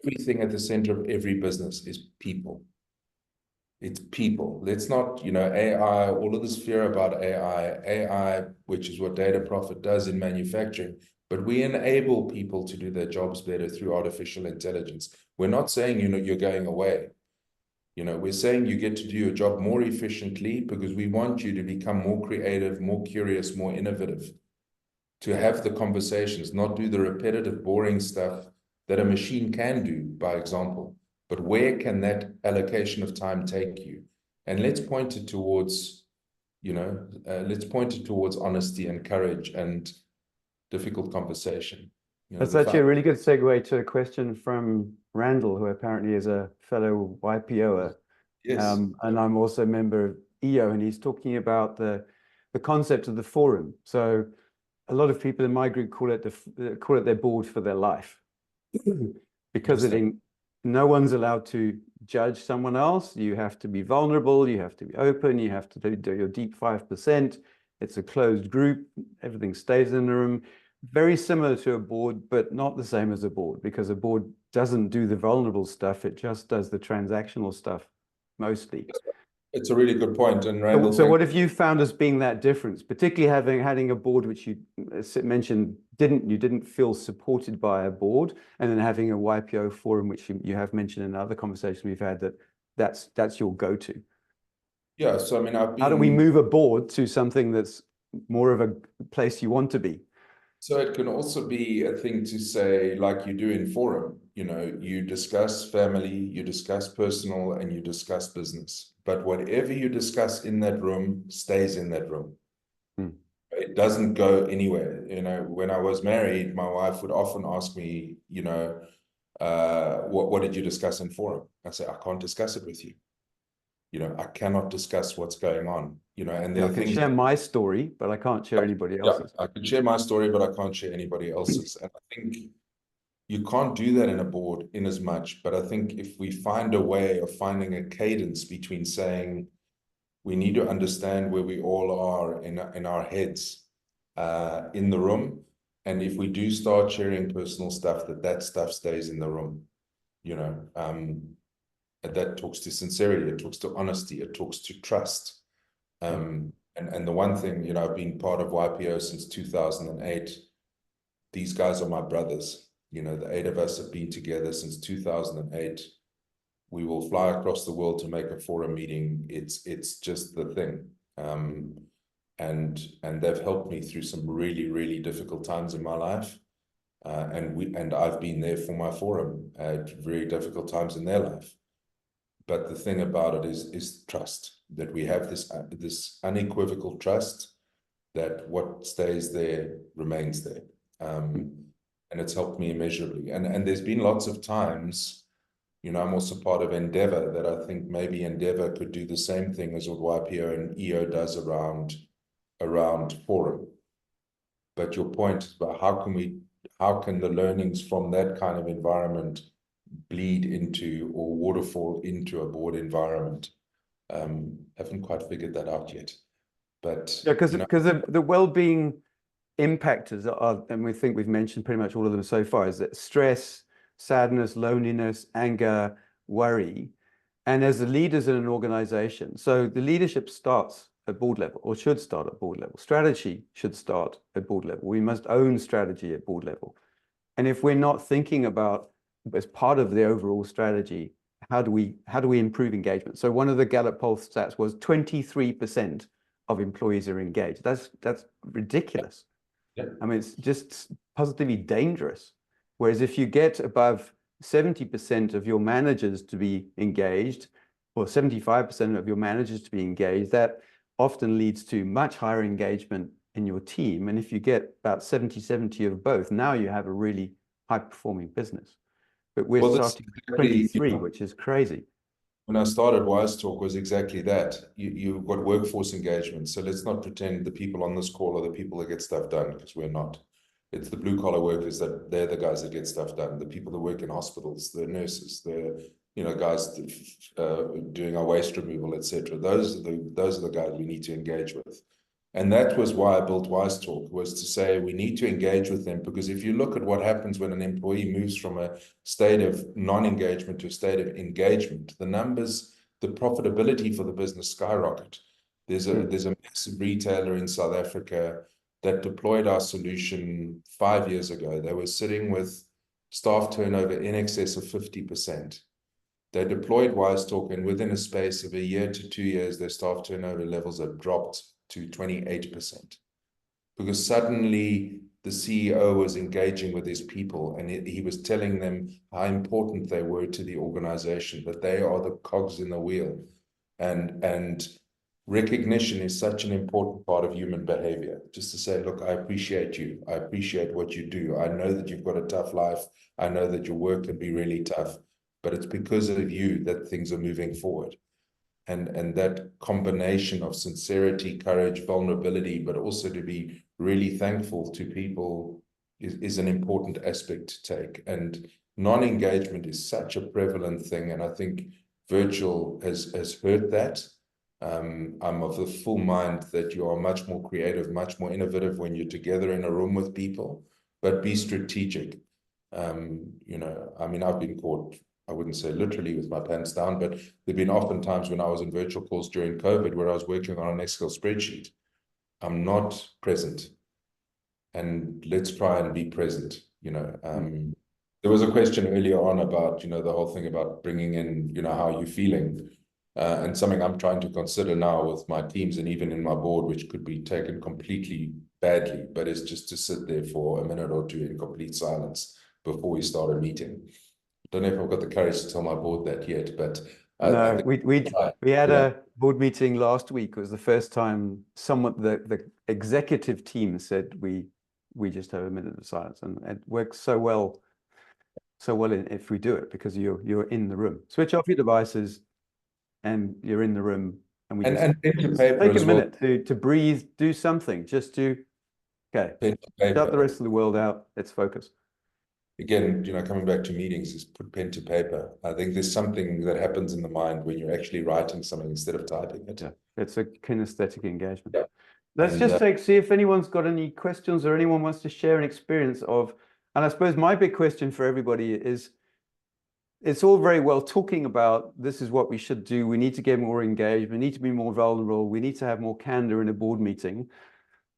S3: Everything at the center of every business is people. It's people. Let's not, you know, AI, all of this fear about AI, which is what Data Profit does in manufacturing, but we enable people to do their jobs better through artificial intelligence. We're not saying, you know, you're going away. You know, we're saying you get to do your job more efficiently because we want you to become more creative, more curious, more innovative, to have the conversations, not do the repetitive, boring stuff that a machine can do, by example. But where can that allocation of time take you? And let's point it towards, you know, let's point it towards honesty and courage and difficult conversation. You know,
S1: That's actually a really good segue to a question from Randall, who apparently is a fellow YPOer.
S3: yes.
S1: And I'm also a member of EO, and he's talking about the concept of the forum. So a lot of people in my group call it their board for their life, because no one's allowed to judge someone else. You have to be vulnerable. You have to be open. You have to do your deep 5%. It's a closed group. Everything stays in the room. Very similar to a board, but not the same as a board, because a board doesn't do the vulnerable stuff. It just does the transactional stuff mostly.
S3: It's a really good point. And Randall,
S1: so what have you found as being that difference, particularly having a board which you mentioned you didn't feel supported by a board, and then having a YPO forum, which you have mentioned in other conversations we've had, that's your go-to?
S3: Yeah, so I mean,
S1: how do we move a board to something that's more of a place you want to be?
S3: So it can also be a thing to say, like you do in forum, you know, you discuss family, you discuss personal, and you discuss business. But whatever you discuss in that room stays in that room. It doesn't go anywhere. You know, when I was married, my wife would often ask me, you know, what did you discuss in forum? I say, I can't discuss it with you. You know, I cannot discuss what's going on, you know, and there
S1: I can share my story, but I can't share anybody else's.
S3: I can share my story, but I can't share anybody else's. And I think you can't do that in a board in as much, but I think if we find a way of finding a cadence between saying, we need to understand where we all are in our heads in the room. And if we do start sharing personal stuff, that stuff stays in the room, you know, that talks to sincerity, it talks to honesty, it talks to trust. And the one thing, you know, I've been part of YPO since 2008. These guys are my brothers. You know, the 8 of us have been together since 2008. We will fly across the world to make a forum meeting. It's just the thing. And they've helped me through some really, really difficult times in my life. And I've been there for my forum at very difficult times in their life. But the thing about it is trust, that we have this unequivocal trust that what stays there remains there. And it's helped me immeasurably. And there's been lots of times, you know, I'm also part of Endeavor, that I think maybe Endeavor could do the same thing as what YPO and EO does around forum. But your point is about how can the learnings from that kind of environment bleed into or waterfall into a board environment? Haven't quite figured that out yet. But
S1: yeah, because the well-being impactors are, and we think we've mentioned pretty much all of them so far, is that stress, sadness, loneliness, anger, worry. And as the leaders in an organization, so the leadership starts at board level, or should start at board level. Strategy should start at board level. We must own strategy at board level. And if we're not thinking about, as part of the overall strategy, how do we improve engagement? So one of the Gallup poll stats was 23% of employees are engaged. That's ridiculous.
S3: Yeah.
S1: I mean, it's just positively dangerous. Whereas if you get above 70% of your managers to be engaged, or 75% of your managers to be engaged, that often leads to much higher engagement in your team. And if you get about 70-70 of both, now you have a really high-performing business. But we're starting with 23, which is crazy.
S3: When I started WiseTalk was exactly that. You've got workforce engagement. So let's not pretend the people on this call are the people that get stuff done, because we're not. It's the blue collar workers that they're the guys that get stuff done. The people that work in hospitals, the nurses, the guys doing our waste removal, etc. Those are the guys we need to engage with. And that was why I built WiseTalk, was to say we need to engage with them, because if you look at what happens when an employee moves from a state of non-engagement to a state of engagement, the numbers, the profitability for the business skyrocket. There's a massive retailer in South Africa that deployed our solution 5 years ago. They were sitting with staff turnover in excess of 50%. They deployed WiseTalk, and within a space of a year to 2 years, their staff turnover levels have dropped to 28%, because suddenly the CEO was engaging with his people, and he was telling them how important they were to the organization, that they are the cogs in the wheel. And recognition is such an important part of human behavior, just to say, look, I appreciate you. I appreciate what you do. I know that you've got a tough life. I know that your work can be really tough, but it's because of you that things are moving forward. And that combination of sincerity, courage, vulnerability, but also to be really thankful to people is an important aspect to take. And non-engagement is such a prevalent thing. And I think virtual has hurt that. I'm of the full mind that you are much more creative, much more innovative when you're together in a room with people, but be strategic. I mean, I've been caught, I wouldn't say literally with my pants down, but there've been often times when I was in virtual calls during COVID where I was working on an Excel spreadsheet. I'm not present. And let's try and be present. There was a question earlier on about, the whole thing about bringing in, how you're feeling. And something I'm trying to consider now with my teams and even in my board, which could be taken completely badly, but it's just to sit there for a minute or two in complete silence before we start a meeting. Don't know if I've got the courage to tell my board that yet, but
S1: no, we had a board meeting last week. It was the first time the executive team said we just have a minute of silence, and it works so well if we do it, because you're in the room. Switch off your devices, and you're in the room, and we
S3: and pen to paper
S1: take a
S3: as well.
S1: minute to breathe, do something, just to shut the rest of the world out. Let's focus.
S3: Again, coming back to meetings, is put pen to paper. I think there's something that happens in the mind when you're actually writing something instead of typing it.
S1: Yeah, it's a kinesthetic engagement.
S3: Yeah.
S1: Let's just see if anyone's got any questions or anyone wants to share an experience of, and I suppose my big question for everybody is, it's all very well talking about this is what we should do. We need to get more engaged. We need to be more vulnerable. We need to have more candor in a board meeting.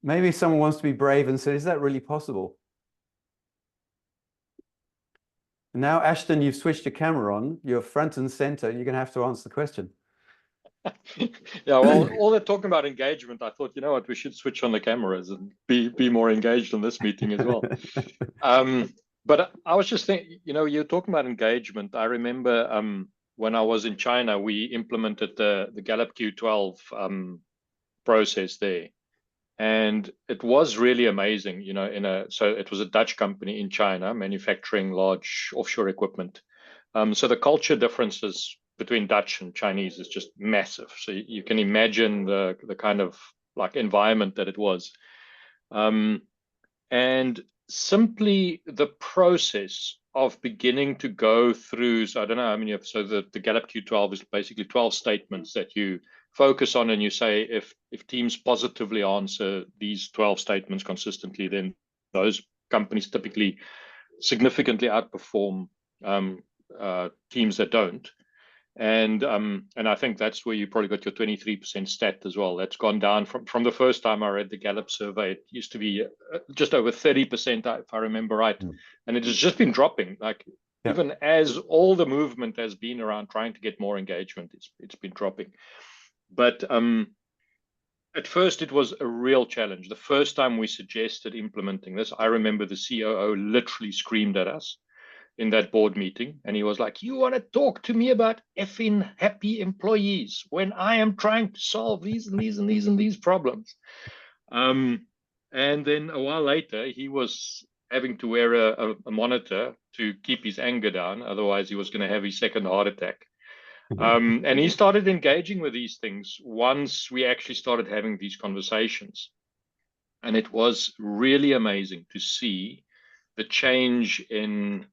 S1: Maybe someone wants to be brave and say, is that really possible? Now, Ashton, you've switched your camera on. You're front and center. You're going to have to answer the question.
S4: Yeah, well, all that talking about engagement, I thought, you know what, we should switch on the cameras and be more engaged in this meeting as well. But I was just thinking, you're talking about engagement. I remember when I was in China, we implemented the Gallup Q12 process there. And it was really amazing, so it was a Dutch company in China manufacturing large offshore equipment. So the culture differences between Dutch and Chinese is just massive. So you can imagine the kind of like environment that it was. And simply the process of beginning to go through, so I don't know how many so the Gallup Q12 is basically 12 statements that you focus on, and you say if teams positively answer these 12 statements consistently, then those companies typically significantly outperform teams that don't. And I think that's where you probably got your 23% stat as well. That's gone down from the first time I read the Gallup survey. It used to be just over 30%, if I remember right. And it has just been dropping. Like even as all the movement has been around trying to get more engagement, it's been dropping. But at first it was a real challenge. The first time we suggested implementing this, I remember the COO literally screamed at us in that board meeting, and he was like, "You want to talk to me about effing happy employees when I am trying to solve these and these and these and these problems?" And then a while later, he was having to wear a monitor to keep his anger down, otherwise he was going to have his second heart attack. And he started engaging with these things once we actually started having these conversations. And it was really amazing to see the change in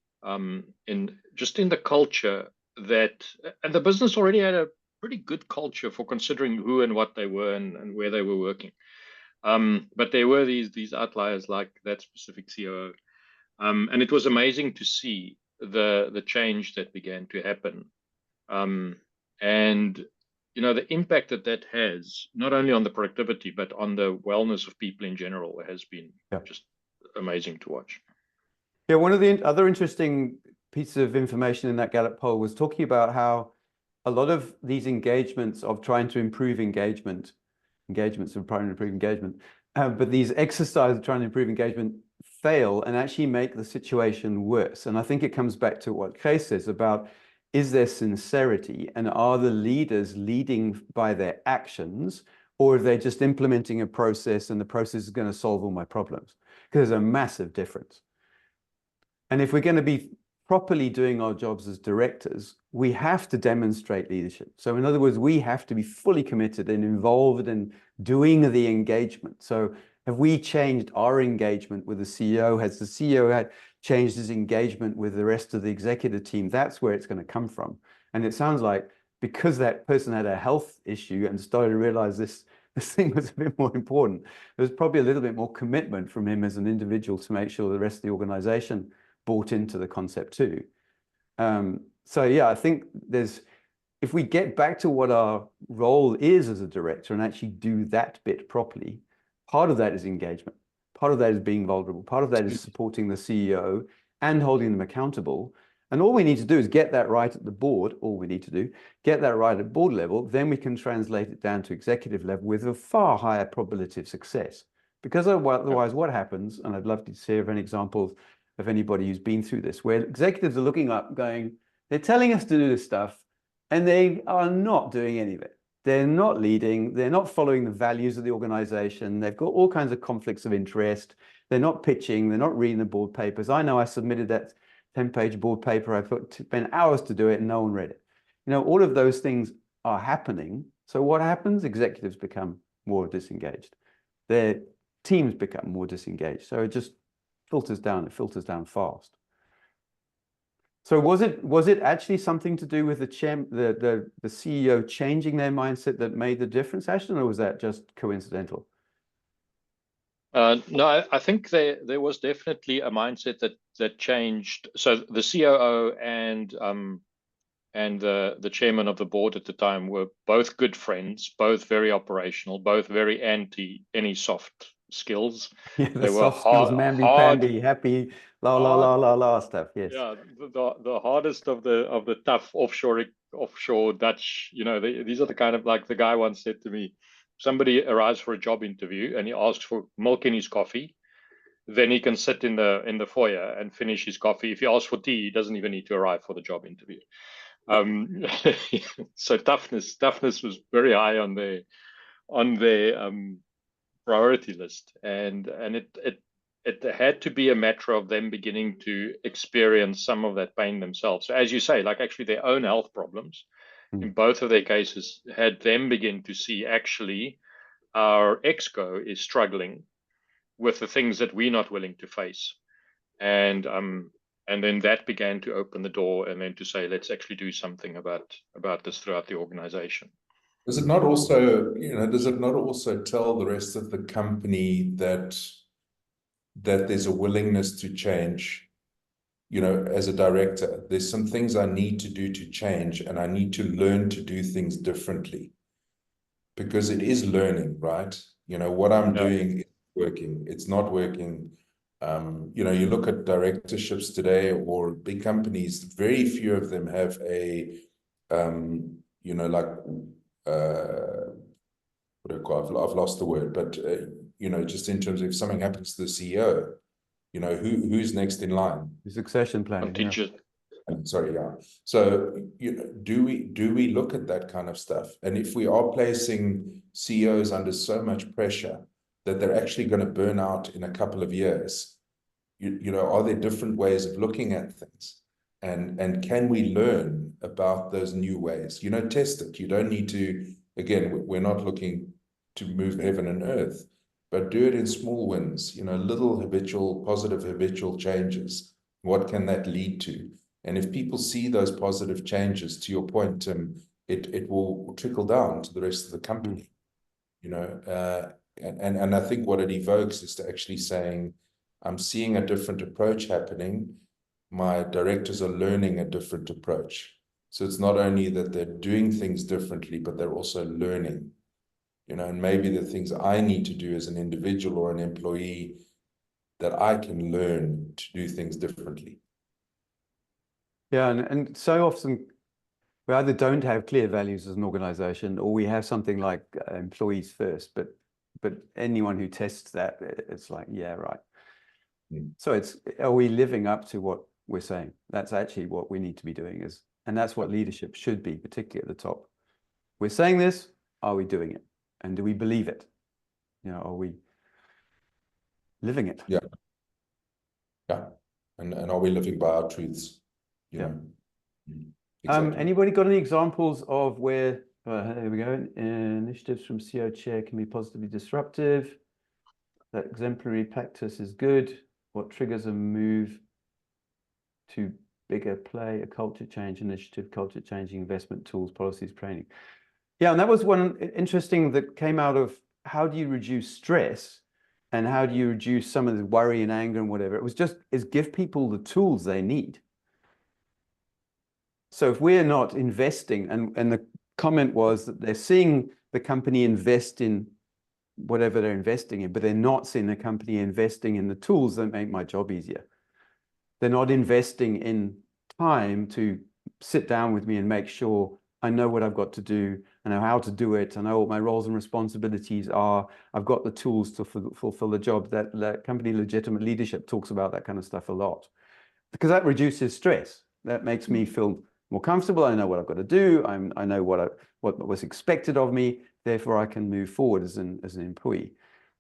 S4: just in the culture and the business already had a pretty good culture for considering who and what they were and where they were working. But there were these outliers like that specific COO. And it was amazing to see the change that began to happen. And the impact that has not only on the productivity, but on the wellness of people in general has been just amazing to watch.
S1: Yeah, one of the other interesting pieces of information in that Gallup poll was talking about how a lot of these engagements of trying to improve engagements of trying to improve engagement, but these exercises of trying to improve engagement fail and actually make the situation worse. And I think it comes back to what Kay says about, is there sincerity, and are the leaders leading by their actions, or are they just implementing a process and the process is going to solve all my problems? Because there's a massive difference. And if we're going to be properly doing our jobs as directors, we have to demonstrate leadership. So in other words, we have to be fully committed and involved in doing the engagement. So have we changed our engagement with the CEO? Has the CEO had changed his engagement with the rest of the executive team? That's where it's going to come from. And it sounds like because that person had a health issue and started to realize this thing was a bit more important, there was probably a little bit more commitment from him as an individual to make sure the rest of the organization bought into the concept too. So yeah, I think if we get back to what our role is as a director and actually do that bit properly, part of that is engagement. Part of that is being vulnerable. Part of that is supporting the CEO and holding them accountable. And all we need to do is get that right at the board. Get that right at board level. Then we can translate it down to executive level with a far higher probability of success. Because otherwise what happens, and I'd love to hear an example of anybody who's been through this, where executives are looking up going, they're telling us to do this stuff, and they are not doing any of it. They're not leading. They're not following the values of the organization. They've got all kinds of conflicts of interest. They're not pitching. They're not reading the board papers. I know I submitted that 10-page board paper. I spent hours to do it, and no one read it. All of those things are happening. So what happens? Executives become more disengaged. Their teams become more disengaged. So it just filters down. It filters down fast. So was it actually something to do with the CEO changing their mindset that made the difference, Ashton, or was that just coincidental?
S4: No, I think there was definitely a mindset that changed. So the COO and the chairman of the board at the time were both good friends, both very operational, both very anti any soft skills.
S1: Yeah,
S4: they were
S1: soft skills, mamby-pamby, happy, la stuff. Yes.
S4: Yeah, the hardest of the tough offshore Dutch. These are the kind of, like the guy once said to me, somebody arrives for a job interview and he asks for milk in his coffee, then he can sit in the foyer and finish his coffee. If he asks for tea, he doesn't even need to arrive for the job interview. So toughness was very high on their priority list, and it had to be a matter of them beginning to experience some of that pain themselves. So as you say, like actually their own health problems in both of their cases had them begin to see, actually our exco is struggling with the things that we're not willing to face, and then that began to open the door, and then to say, let's actually do something about this throughout the organization.
S3: Does it not also tell the rest of the company that there's a willingness to change, you know, as a director, there's some things I need to do to change, and I need to learn to do things differently, because it is learning, right? You know, what I'm doing is working. It's not working. You know, you look at directorships today or big companies, very few of them have a, you know, like, what do I call it? I've lost the word, but, you know, just in terms of if something happens to the CEO, you know, who's next in line?
S1: Succession planning.
S4: Contingent.
S3: Sorry, yeah. So, you know, do we look at that kind of stuff? And if we are placing CEOs under so much pressure that they're actually going to burn out in a couple of years, you know, are there different ways of looking at things? And can we learn about those new ways? You know, test it. You don't need to, again, we're not looking to move heaven and earth, but do it in small wins, you know, little positive habitual changes. What can that lead to? And if people see those positive changes, to your point, Tim, it will trickle down to the rest of the company, you know. And I think what it evokes is to actually saying, I'm seeing a different approach happening. My directors are learning a different approach. So it's not only that they're doing things differently, but they're also learning, you know, and maybe the things I need to do as an individual or an employee, that I can learn to do things differently.
S1: Yeah, and so often we either don't have clear values as an organization, or we have something like employees first, but anyone who tests that, it's like, yeah, right. So it's, are we living up to what we're saying? That's actually what we need to be doing, and that's what leadership should be, particularly at the top. We're saying this, are we doing it? And do we believe it? You know, are we living it?
S3: Yeah. Yeah. And are we living by our truths? You know?
S1: Exactly. Anybody got any examples of where, there we go, initiatives from CEO chair can be positively disruptive? That exemplary practice is good. What triggers a move to bigger play, a culture change initiative, culture changing investment tools, policies, training? Yeah, and that was one interesting that came out of how do you reduce stress and how do you reduce some of the worry and anger and whatever. It was just, is give people the tools they need. So if we're not investing, and the comment was that they're seeing the company invest in whatever they're investing in, but they're not seeing the company investing in the tools that make my job easier. They're not investing in time to sit down with me and make sure I know what I've got to do, I know how to do it, I know what my roles and responsibilities are, I've got the tools to fulfill the job. That company legitimate leadership talks about that kind of stuff a lot, because that reduces stress. That makes me feel more comfortable. I know what I've got to do. I know what was expected of me. Therefore, I can move forward as an employee.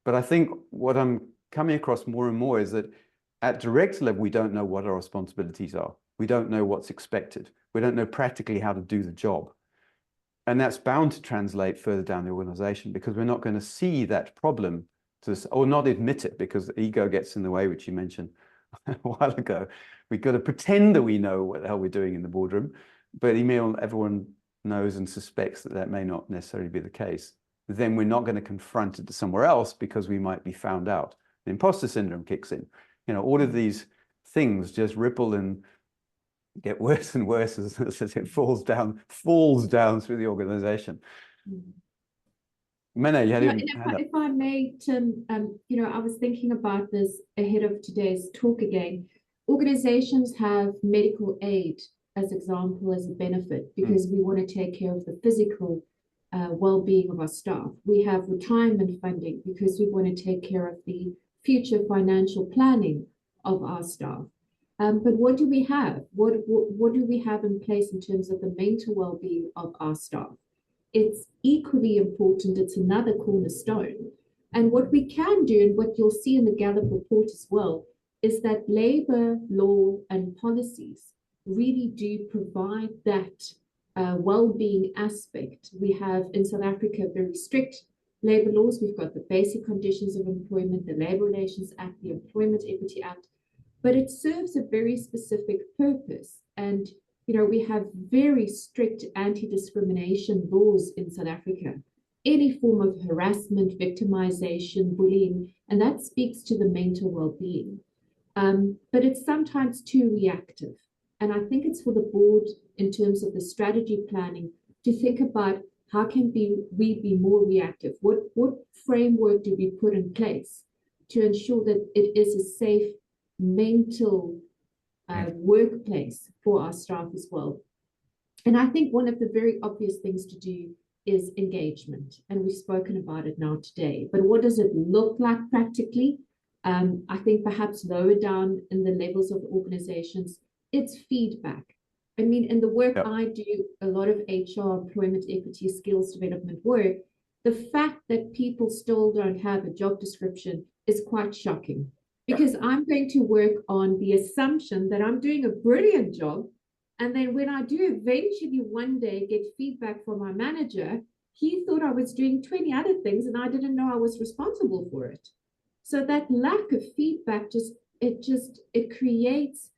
S1: But I think what I'm coming across more and more is that at direct level, we don't know what our responsibilities are. We don't know what's expected. We don't know practically how to do the job. And that's bound to translate further down the organization, because we're not going to see that problem or not admit it, because the ego gets in the way, which you mentioned a while ago. We've got to pretend that we know what the hell we're doing in the boardroom, but everyone knows and suspects that that may not necessarily be the case. Then we're not going to confront it somewhere else, because we might be found out. The imposter syndrome kicks in. You know, all of these things just ripple and get worse and worse as it falls down through the organization. Mene, you had
S2: if I may, Tim, you know, I was thinking about this ahead of today's talk again. Organizations have medical aid as example as a benefit, because we want to take care of the physical well-being of our staff. We have retirement funding because we want to take care of the future financial planning of our staff. But what do we have? What do we have in place in terms of the mental well-being of our staff? It's equally important. It's another cornerstone. And what we can do, and what you'll see in the Gallup report as well, is that labor law and policies really do provide that well-being aspect. We have in South Africa very strict labor laws. We've got the Basic Conditions of Employment, the Labor Relations Act, the Employment Equity Act, but it serves a very specific purpose. And you know, we have very strict anti-discrimination laws in South Africa. Any form of harassment, victimization, bullying, and that speaks to the mental well-being. but it's sometimes too reactive. And I think it's for the board in terms of the strategy planning to think about how can we be more reactive? What framework do we put in place to ensure that it is a safe mental workplace for our staff as well? And I think one of the very obvious things to do is engagement. And we've spoken about it now today. But what does it look like practically? I think perhaps lower down in the levels of organizations, it's feedback. I mean, in the work I do, a lot of HR, employment equity, skills development work, the fact that people still don't have a job description is quite shocking, because I'm going to work on the assumption that I'm doing a brilliant job. And then when I do eventually one day get feedback from my manager, he thought I was doing 20 other things and I didn't know I was responsible for it. So that lack of feedback it creates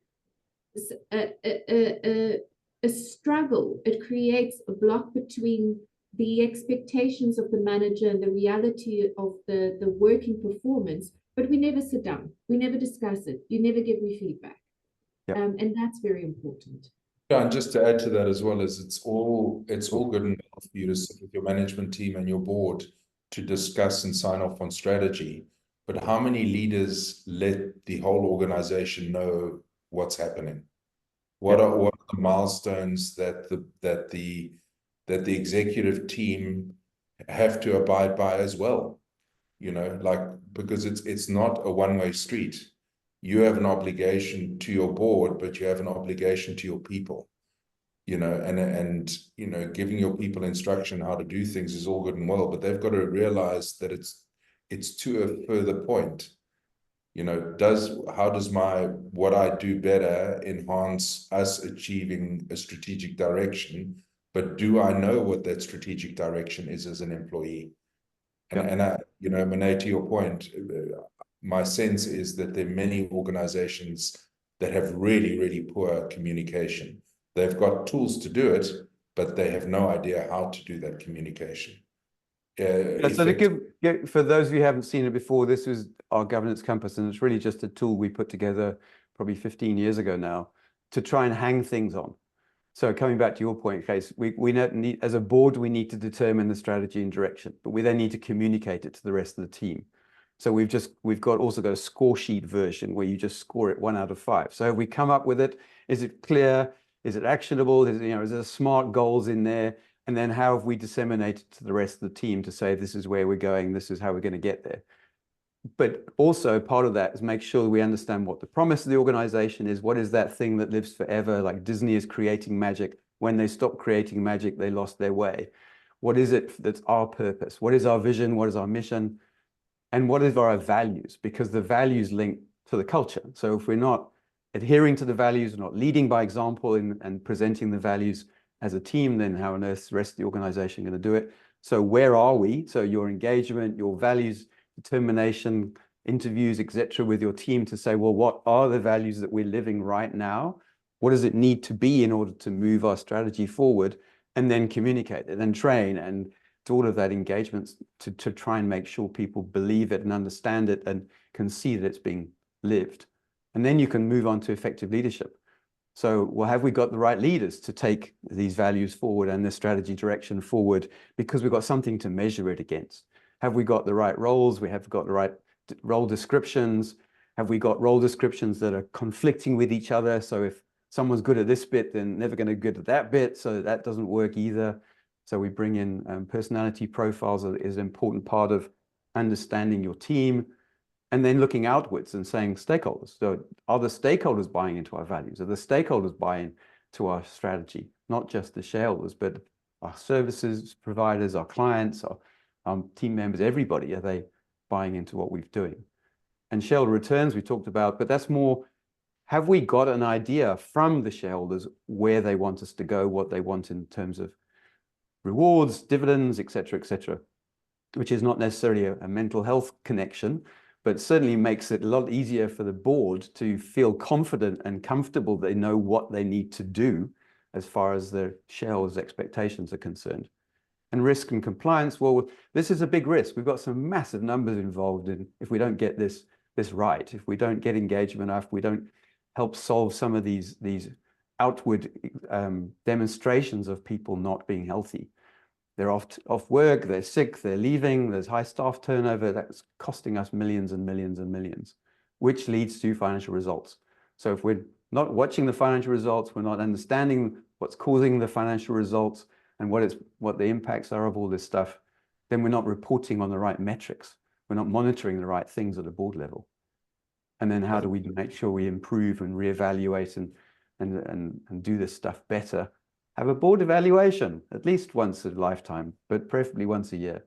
S2: a struggle. It creates a block between the expectations of the manager and the reality of the working performance, but we never sit down. We never discuss it. You never give me feedback. And that's very important.
S3: Yeah, and just to add to that as well, is it's all good and well for you to sit with your management team and your board to discuss and sign off on strategy. But how many leaders let the whole organization know what's happening? What are the milestones that the executive team have to abide by as well? You know, like, because it's not a one-way street. You have an obligation to your board, but you have an obligation to your people, you know, and you know, giving your people instruction how to do things is all good and well, but they've got to realize that it's to a further point. You know, how does what I do better enhance us achieving a strategic direction? But do I know what that strategic direction is as an employee? And I, you know, Monet, to your point, my sense is that there are many organizations that have really, really poor communication. They've got tools to do it, but they have no idea how to do that communication.
S1: So to give, for those of you who haven't seen it before, this is our governance compass, and it's really just a tool we put together probably 15 years ago now to try and hang things on. So coming back to your point, Kees, we need, as a board, we need to determine the strategy and direction, but we then need to communicate it to the rest of the team. So we've also got a score sheet version where you just score it 1 out of 5. So have we come up with it? Is it clear? Is it actionable? Is there smart goals in there? And then how have we disseminated to the rest of the team to say, this is where we're going, this is how we're going to get there? But also part of that is make sure we understand what the promise of the organization is. What is that thing that lives forever? Like Disney is creating magic. When they stopped creating magic, they lost their way. What is it that's our purpose? What is our vision? What is our mission? And what are our values? Because the values link to the culture. So if we're not adhering to the values, not leading by example and presenting the values as a team, then how on earth the rest of the organization going to do it? So where are we? So your engagement, your values, determination, interviews, etc., with your team to say, well, what are the values that we're living right now? What does it need to be in order to move our strategy forward? And then communicate it and train and do all of that engagement to try and make sure people believe it and understand it and can see that it's being lived. And then you can move on to effective leadership. So, well, have we got the right leaders to take these values forward and the strategy direction forward, because we've got something to measure it against? Have we got the right roles? We have got the right role descriptions. Have we got role descriptions that are conflicting with each other? So if someone's good at this bit, then never going to be good at that bit. So that doesn't work either. So we bring in personality profiles is an important part of understanding your team, and then looking outwards and saying stakeholders. So are the stakeholders buying into our values? Are the stakeholders buying to our strategy? Not just the shareholders, but our services providers, our clients, our team members, everybody, are they buying into what we're doing? And shareholder returns we talked about, but that's more, have we got an idea from the shareholders where they want us to go, what they want in terms of rewards, dividends, etc., which is not necessarily a mental health connection, but certainly makes it a lot easier for the board to feel confident and comfortable they know what they need to do as far as the shareholders' expectations are concerned. And risk and compliance, well, this is a big risk. We've got some massive numbers involved in. If we don't get this this right, if we don't get engagement enough, we don't help solve some of these outward demonstrations of people not being healthy. They're off work, they're sick, they're leaving, there's high staff turnover, that's costing us millions and millions and millions, which leads to financial results. So if we're not watching the financial results, we're not understanding what's causing the financial results and what the impacts are of all this stuff, then we're not reporting on the right metrics. We're not monitoring the right things at a board level. And then how do we make sure we improve and reevaluate and do this stuff better? Have a board evaluation at least once a lifetime, but preferably once a year.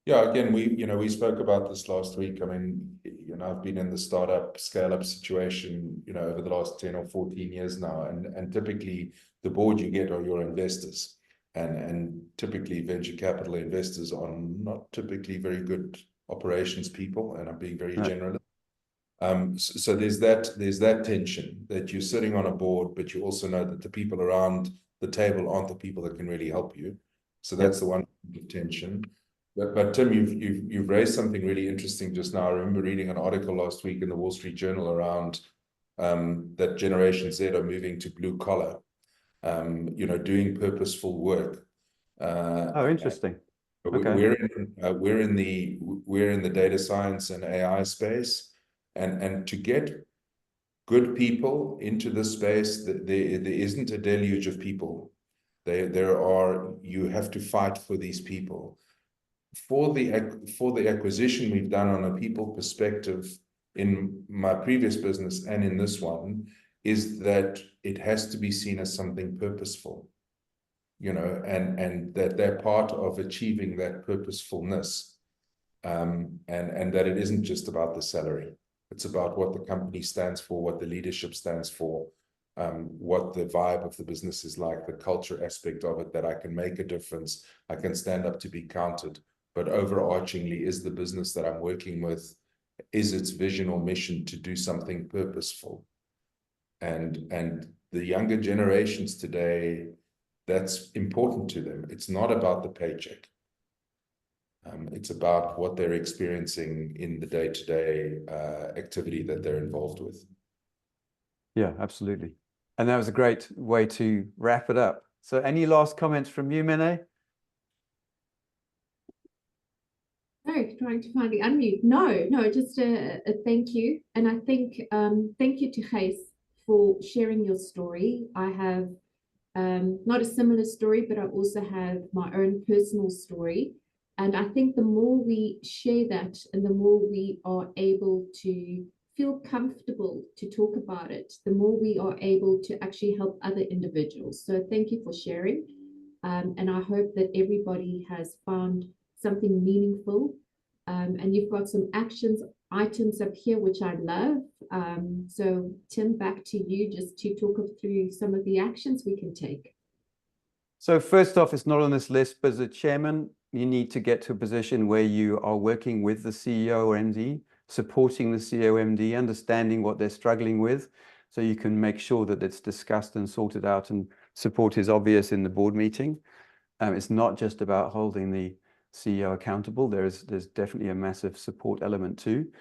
S3: Yeah, again, we spoke about this last week. I mean, I've been in the startup scale-up situation, over the last 10 or 14 years now, and typically the board you get are your investors, and typically venture capital investors are not typically very good operations people, and I'm being very general. So there's that tension that you're sitting on a board, but you also know that the people around the table aren't the people that can really help you. So that's the one tension. But Tim, you've raised something really interesting just now. I remember reading an article last week in the Wall Street Journal around that Generation Z are moving to blue collar, doing purposeful work.
S1: Oh, interesting.
S3: Okay. We're in the data science and AI space, and to get good people into this space, there isn't a deluge of people. You have to fight for these people. For the acquisition we've done on a people perspective in my previous business and in this one, is that it has to be seen as something purposeful, and that they're part of achieving that purposefulness, and that it isn't just about the salary. It's about what the company stands for, what the leadership stands for, what the vibe of the business is like, the culture aspect of it, that I can make a difference, I can stand up to be counted. But overarchingly, is the business that I'm working with, is its vision or mission to do something purposeful? And the younger generations today, that's important to them. It's not about the paycheck. It's about what they're experiencing in the day-to-day activity that they're involved with.
S1: Yeah, absolutely. And that was a great way to wrap it up. So any last comments from you, Mene?
S2: No, trying to find the unmute. No, just a thank you. And I think thank you to Gijs for sharing your story. I have not a similar story, but I also have my own personal story. And I think the more we share that and the more we are able to feel comfortable to talk about it, the more we are able to actually help other individuals. So thank you for sharing. And I hope that everybody has found something meaningful. And you've got some actions items up here, which I love. So Tim, back to you just to talk through some of the actions we can take.
S1: So first off, it's not on this list, but as a chairman, you need to get to a position where you are working with the CEO or MD, supporting the CEO MD, understanding what they're struggling with, so you can make sure that it's discussed and sorted out and support is obvious in the board meeting. It's not just about holding the CEO accountable. There's definitely a massive support element too.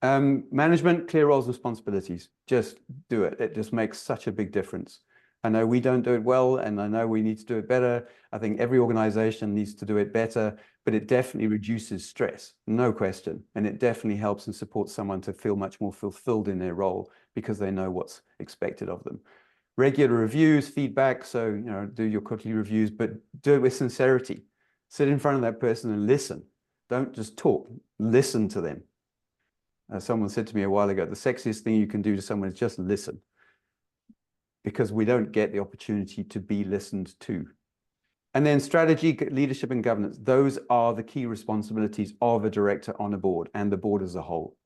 S1: Management, clear roles and responsibilities. Just do it. It just makes such a big difference. I know we don't do it well, and I know we need to do it better. I think every organization needs to do it better, but it definitely reduces stress, no question. And it definitely helps and supports someone to feel much more fulfilled in their role because they know what's expected of them. Regular reviews, feedback. So, do your quarterly reviews, but do it with sincerity. Sit in front of that person and listen. Don't just talk, listen to them. Someone said to me a while ago, the sexiest thing you can do to someone is just listen, because we don't get the opportunity to be listened to. And then strategy, leadership, and governance. Those are the key responsibilities of a director on a board and the board as a whole.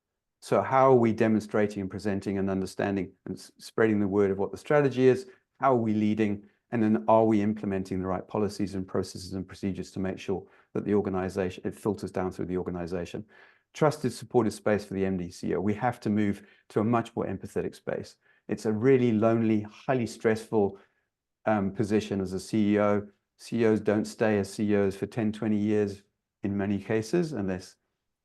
S1: So how are we demonstrating and presenting and understanding and spreading the word of what the strategy is? How are we leading? And then are we implementing the right policies and processes and procedures to make sure that the organization, it filters down through the organization? Trusted, supportive space for the MD CEO. We have to move to a much more empathetic space. It's a really lonely, highly stressful position as a CEO. CEOs don't stay as CEOs for 10, 20 years in many cases, unless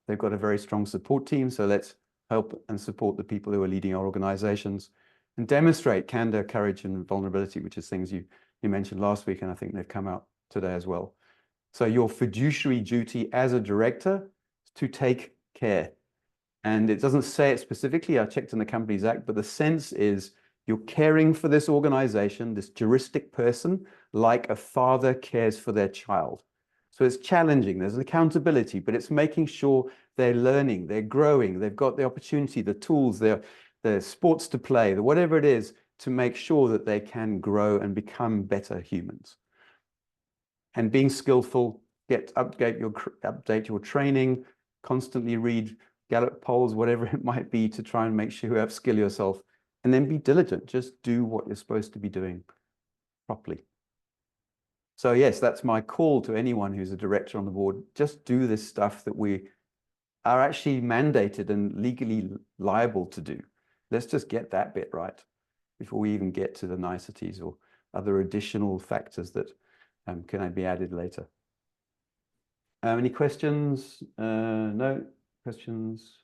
S1: They've got a very strong support team, so let's help and support the people who are leading our organizations and demonstrate candor, courage, and vulnerability, which is things you mentioned last week, and I think they've come out today as well. So your fiduciary duty as a director is to take care. And it doesn't say it specifically, I checked in the Companies Act, but the sense is you're caring for this organization, this juristic person, like a father cares for their child. So it's challenging, there's an accountability, but it's making sure they're learning, they're growing, they've got the opportunity, the tools, the sports to play, whatever it is, to make sure that they can grow and become better humans. And being skillful, update your training, constantly read Gallup polls, whatever it might be, to try and make sure you upskill yourself, and then be diligent. Just do what you're supposed to be doing properly. So yes, that's my call to anyone who's a director on the board. Just do this stuff that we are actually mandated and legally liable to do. Let's just get that bit right before we even get to the niceties or other additional factors that can be added later. Any questions? No questions?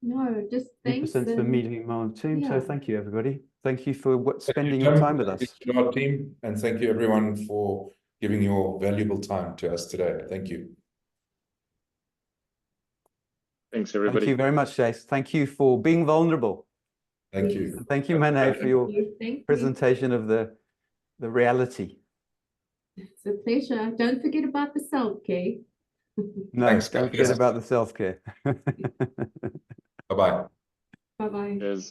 S2: No, just thanks.
S1: 2% for meeting my team. So
S2: yeah.
S1: thank you, everybody. Thank you for spending
S3: Tim.
S1: your time with
S3: Thank
S1: us.
S3: you to our team, and thank you everyone for giving your valuable time to us today. Thank you.
S4: Thanks,
S1: Thank
S4: everybody.
S1: you very much, Jace. Thank you for being vulnerable.
S3: Thank
S2: Yes.
S3: you.
S1: And thank you, Mene, for your
S2: Thank you.
S1: presentation of the reality.
S2: It's a pleasure. Don't forget about the self-care.
S1: No,
S3: Thanks,
S1: don't
S3: guys.
S1: forget about the self-care.
S3: Bye-bye.
S2: Bye-bye.
S4: Cheers.